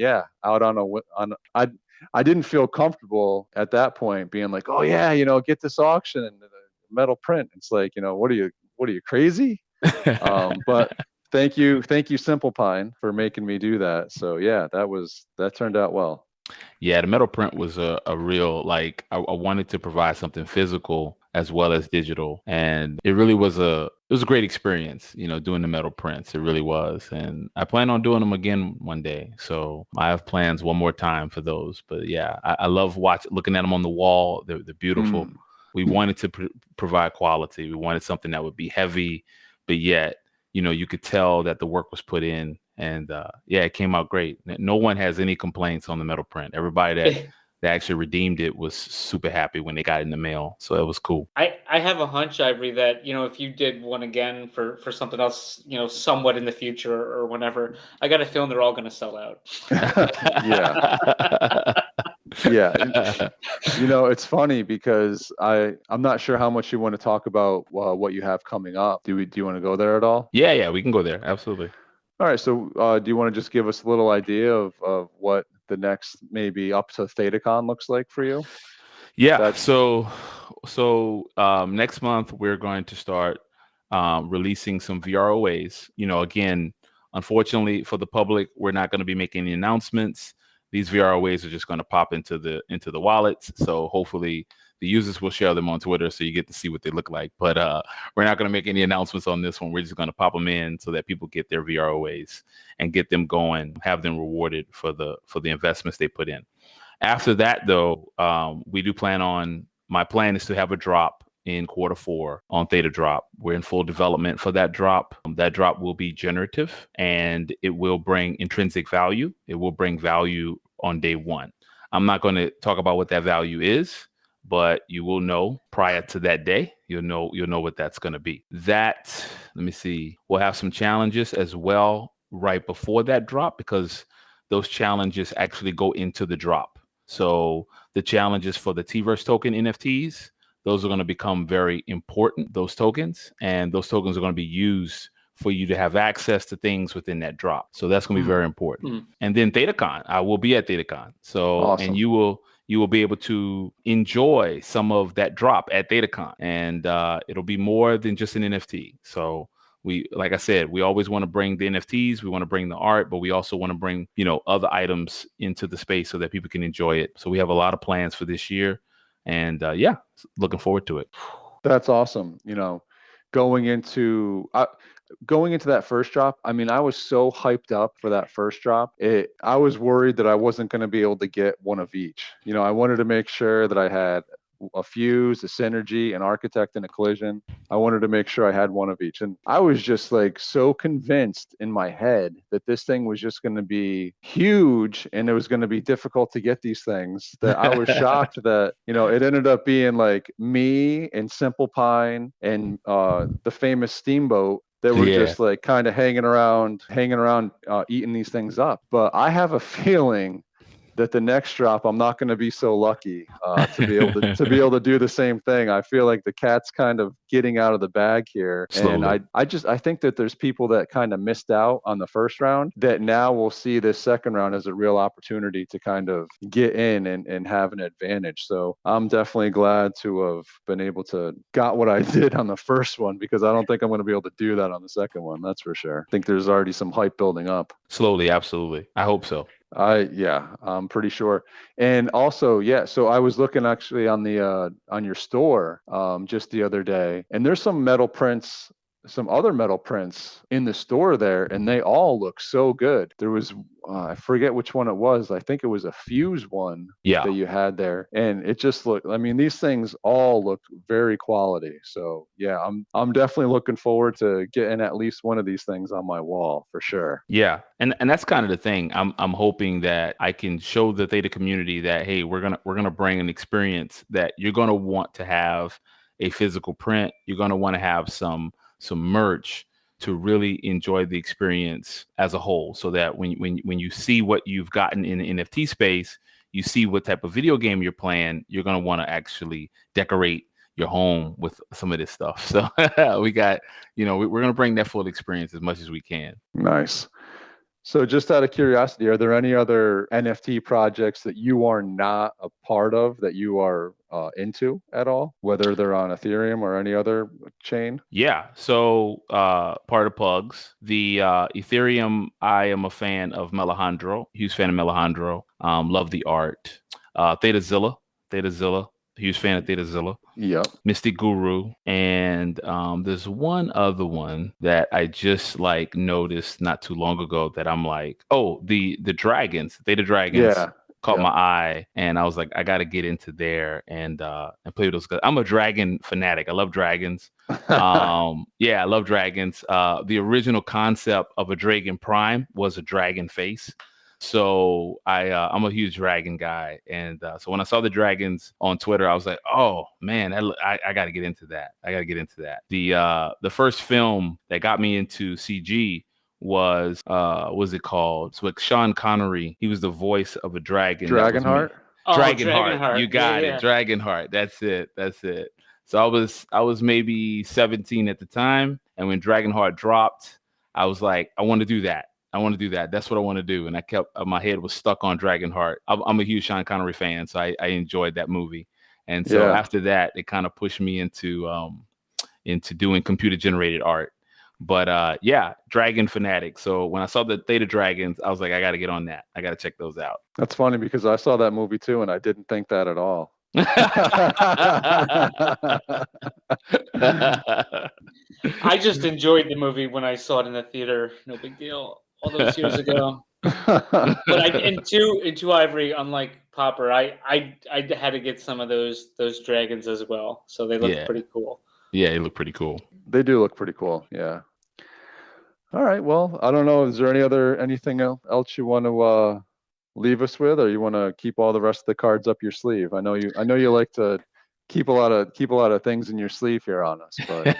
out on I didn't feel comfortable at that point being like, oh yeah, get this auction and metal print. It's like, what are you crazy? But thank you, Simple Pine, for making me do that. So yeah, that turned out well. Yeah, the metal print was a real, like, I wanted to provide something physical as well as digital, and it really was a great experience, doing the metal prints. It really was, and I plan on doing them again one day. So I have plans one more time for those. But yeah, I love looking at them on the wall. They're beautiful. We wanted to provide quality. We wanted something that would be heavy, but yet, you could tell that the work was put in. And yeah, it came out great. No one has any complaints on the metal print. Everybody that actually redeemed it was super happy when they got it in the mail. So it was cool. I have a hunch, Ivory, that if you did one again for something else, somewhat in the future or whenever, I got a feeling they're all going to sell out. Yeah. Yeah. It's funny because I'm not sure how much you want to talk about what you have coming up. Do you want to go there at all? Yeah, we can go there. Absolutely. All right. So do you want to just give us a little idea of what the next maybe up to ThetaCon looks like for you? Yeah. So next month we're going to start releasing some VROAs. Again, unfortunately for the public, we're not going to be making any announcements. These VROAs are just going to pop into the wallets. So hopefully the users will share them on Twitter so you get to see what they look like. But we're not going to make any announcements on this one. We're just going to pop them in so that people get their VROAs and get them going, have them rewarded for the investments they put in. After that, though, my plan is to have a drop in Q4 on Thetadrop. We're in full development for that drop. That drop will be generative and it will bring intrinsic value. It will bring value on day one. I'm not going to talk about what that value is, but you will know prior to that day. You'll know what that's going to be. Let me see. We'll have some challenges as well right before that drop because those challenges actually go into the drop. So the challenges for the Tverse token NFTs, those are going to become very important, those tokens, and those tokens are going to be used for you to have access to things within that drop. So that's going to be very important. And then ThetaCon, I will be at ThetaCon. So, awesome. And you will be able to enjoy some of that drop at ThetaCon, and it'll be more than just an NFT. So like I said, we always want to bring the NFTs, we want to bring the art, but we also want to bring, other items into the space so that people can enjoy it. So we have a lot of plans for this year, and looking forward to it. That's awesome. Going into that first drop, I mean, I was so hyped up for that first drop. I was worried that I wasn't going to be able to get one of each. I wanted to make sure that I had a fuse, a synergy, an architect, and a collision. I wanted to make sure I had one of each. And I was just like so convinced in my head that this thing was just going to be huge and it was going to be difficult to get these things that I was shocked that, it ended up being like me and Simple Pine and the famous Steamboat that were just like kind of hanging around, eating these things up. But I have a feeling that the next drop, I'm not going to be so lucky to be able to do the same thing. I feel like the cat's kind of getting out of the bag here. Slowly. And I think that there's people that kind of missed out on the first round that now will see this second round as a real opportunity to kind of get in and have an advantage. So I'm definitely glad to have been able to got what I did on the first one, because I don't think I'm going to be able to do that on the second one. That's for sure. I think there's already some hype building up. Slowly. Absolutely. I hope so. I'm pretty sure. And also, so I was looking actually on your store just the other day, and there's some other metal prints in the store there, and they all look so good. There was I forget which one it was. I think it was a fuse one that you had there, and it just looked. I mean, these things all look very quality. So yeah, I'm definitely looking forward to getting at least one of these things on my wall for sure. Yeah, and that's kind of the thing. I'm hoping that I can show the Theta community that hey, we're gonna bring an experience that you're gonna want to have a physical print. You're gonna want to have some merch to really enjoy the experience as a whole, so that when you see what you've gotten in the NFT space, you see what type of video game you're playing, you're going to want to actually decorate your home with some of this stuff. So we got, we're going to bring that full experience as much as we can. Nice. So just out of curiosity, are there any other NFT projects that you are not a part of that you are into at all, whether they're on Ethereum or any other chain? Yeah. So part of Pugs, the Ethereum, I am a fan of Melahondro, huge fan of Melahondro. Love the art. Thetazilla, huge fan of Thetazilla. Yep. Mystic Guru, and there's one other one that I just noticed not too long ago that I'm like, oh, the dragons, Theta Dragons. caught Yeah. my eye, and I was like, I got to get into there and play with those guys. I'm a dragon fanatic. I love dragons. Yeah, I love dragons. The original concept of a dragon prime was a dragon face. So I'm a huge dragon guy, and so when I saw the dragons on Twitter, I was like, "Oh man, I got to get into that. I got to get into that." The first film that got me into CG was what's it called? It's with Sean Connery. He was the voice of a dragon. That was me. Dragonheart. Oh, Dragonheart. You got yeah. it. Dragonheart. That's it. That's it. So I was maybe 17 at the time, and when Dragonheart dropped, I was like, I want to do that. I want to do that. That's what I want to do. And I kept my head was stuck on Dragonheart. I'm a huge Sean Connery fan, so I enjoyed that movie. And so Yeah. after that, it kind of pushed me into doing computer generated art. But yeah, Dragon fanatic. So when I saw the Theta Dragons, I was like, I got to get on that. I got to check those out. That's funny because I saw that movie too, and I didn't think that at all. I just enjoyed the movie when I saw it in the theater. No big deal. All those years ago. But into Ivory, unlike Popper, I had to get some of those dragons as well. So they look pretty cool. Yeah, they look pretty cool. They do look pretty cool. Yeah. All right. Well, I don't know. Is there anything else you want to leave us with, or you want to keep all the rest of the cards up your sleeve? I know you like to keep a lot of things in your sleeve here on us, but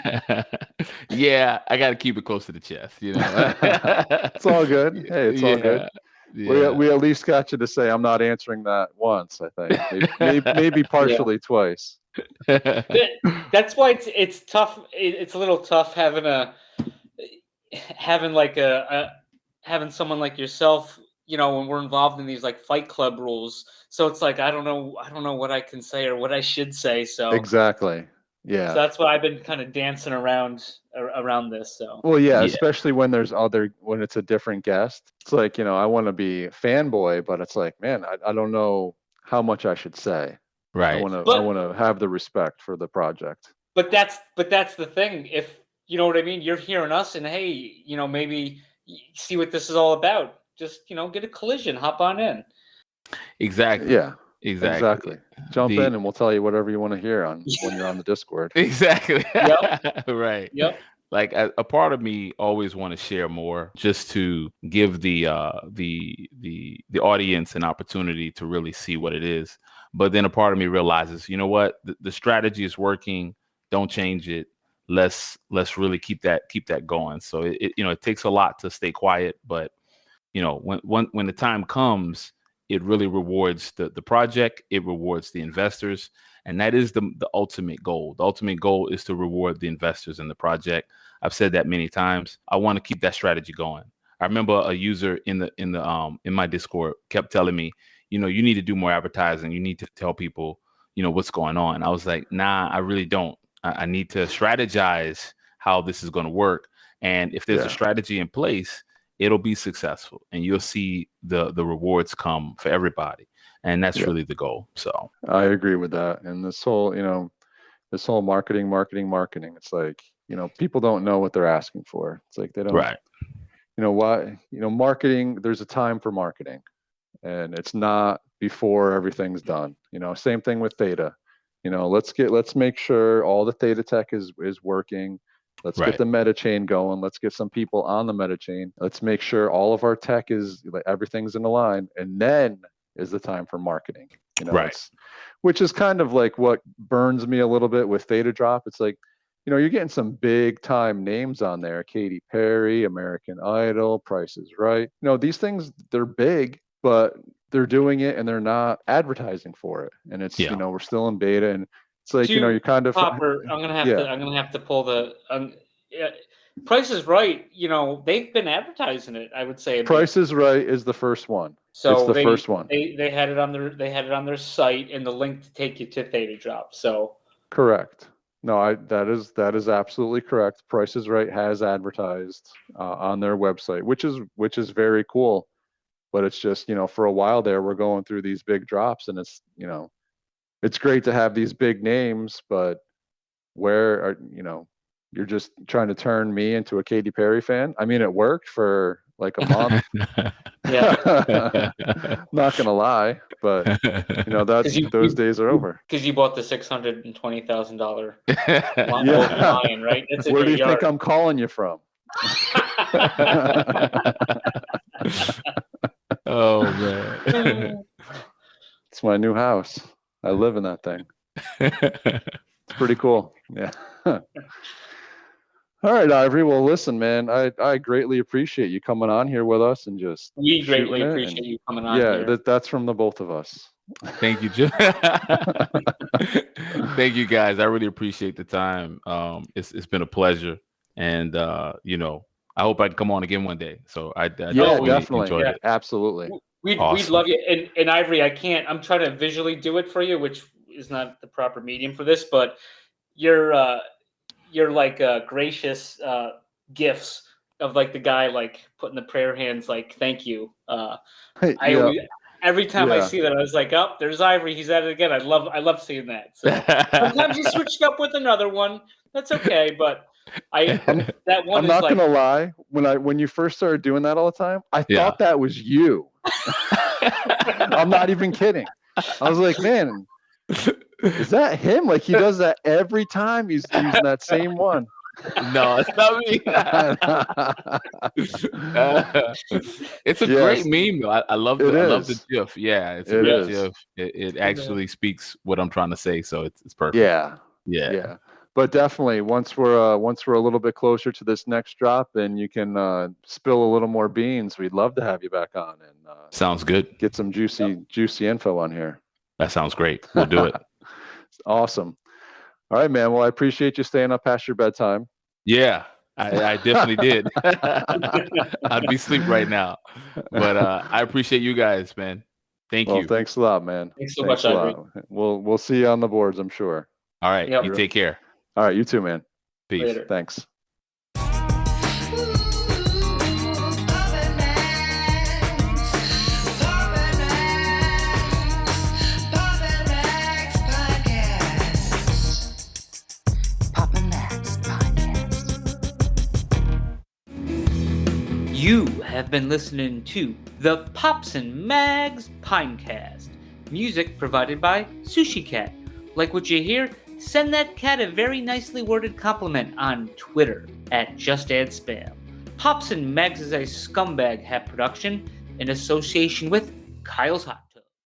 yeah, I got to keep it close to the chest. You know, it's all good. Hey, it's all good. Yeah. We at least got you to say I'm not answering that once. I think maybe partially twice. That's why it's tough. It's a little tough having having someone like yourself, you know, when we're involved in these like Fight Club rules. So it's like I don't know what I can say or what I should say. So exactly. Yeah. So that's why I've been kind of dancing around this. So well, yeah, especially when when it's a different guest. It's like, you know, I want to be fanboy, but it's like, man, I don't know how much I should say. Right. I want to have the respect for the project. But that's the thing. If you know what I mean, you're hearing us, and hey, you know, maybe see what this is all about. Just, you know, get a collision, hop on in. Exactly. Yeah. Exactly. Jump in, and we'll tell you whatever you want to hear when you're on the Discord. Exactly. Yep. Right. Yep. Like a part of me always want to share more, just to give the audience an opportunity to really see what it is. But then a part of me realizes, you know what, the strategy is working. Don't change it. Let's really keep that going. So it takes a lot to stay quiet, but you know, when the time comes, it really rewards the project. It rewards the investors. And that is the ultimate goal. The ultimate goal is to reward the investors in the project. I've said that many times. I want to keep that strategy going. I remember a user in my Discord kept telling me, you know, you need to do more advertising. You need to tell people, you know, what's going on. I was like, nah, I really don't. I need to strategize how this is going to work. And if there's a strategy in place, it'll be successful, and you'll see the rewards come for everybody. And that's really the goal. So I agree with that. And this whole marketing. It's like, you know, people don't know what they're asking for. It's like they don't. Right. You know why? You know, marketing. There's a time for marketing, and it's not before everything's done. You know, same thing with Theta. You know, let's make sure all the Theta tech is working. Let's get the meta chain going. Let's get some people on the meta chain. Let's make sure all of our tech is everything's in a line, and then is the time for marketing. You know, which is kind of like what burns me a little bit with Thetadrop. It's like, you know, you're getting some big time names on there: Katy Perry, American Idol, Price is Right. You know, these things, they're big, but they're doing it and they're not advertising for it. And it's you know, we're still in beta, and it's like, you know, you kind of Popper, I'm gonna have to pull the Price is Right. You know, they've been advertising it. I would say Price is Right is the first one. So it's the first one. They had it on their site, and the link to take you to Thetadrop. So correct. No, that is absolutely correct. Price is Right has advertised on their website, which is very cool. But it's just, you know, for a while there, we're going through these big drops, and it's, you know, it's great to have these big names, but where are, you know, you're just trying to turn me into a Katy Perry fan. I mean, it worked for like a month. Yeah. Not gonna lie, but that's those days are over. Because you bought the $620,000 Yeah. lion, right? That's in Where do your you think yard. I'm calling you from? Oh man. It's my new house. I live in that thing. It's pretty cool. Yeah. All right, Ivory. Well, listen, man, I greatly appreciate you coming on here with us and just We greatly shooting it, appreciate and you coming on yeah, here. that's from the both of us. Thank you, Jim. Thank you, guys. I really appreciate the time. It's been a pleasure, and I hope I'd come on again one day. So I definitely enjoyed it. Absolutely. We'd Awesome. love you. And Ivory, I'm trying to visually do it for you, which is not the proper medium for this, but you're like gracious gifts of like the guy like putting the prayer hands like thank you. Every time I see that, I was like, oh, there's Ivory. He's at it again. I love seeing that. So sometimes you switched up with another one. That's okay, but that one. I'm not gonna lie. When you first started doing that all the time, I thought that was you. I'm not even kidding. I was like, man, is that him? Like he does that every time. He's using that same one. No, it's not me. It's a great meme, though. I love the GIF. Yeah, it's a great GIF. It actually speaks what I'm trying to say, so it's perfect. Yeah. But definitely, once we're a little bit closer to this next drop, and you can spill a little more beans, we'd love to have you back on and sounds good. Get some juicy info on here. That sounds great. We'll do it. Awesome. All right, man. Well, I appreciate you staying up past your bedtime. Yeah, I definitely did. I'd be asleep right now. But I appreciate you guys, man. Thank you. Thanks a lot, man. Thanks so much, Ivory. We'll see you on the boards, I'm sure. All right. Yep. You take care. All right, you too, man. Peace. Later. Thanks. You have been listening to the Pops and Mags Pinecast. Music provided by Sushi Cat. Like what you hear? Send that cat a very nicely worded compliment on Twitter at JustAddSpam. Pops and Mags is a Scumbag Hat production in association with Kyle's Hot.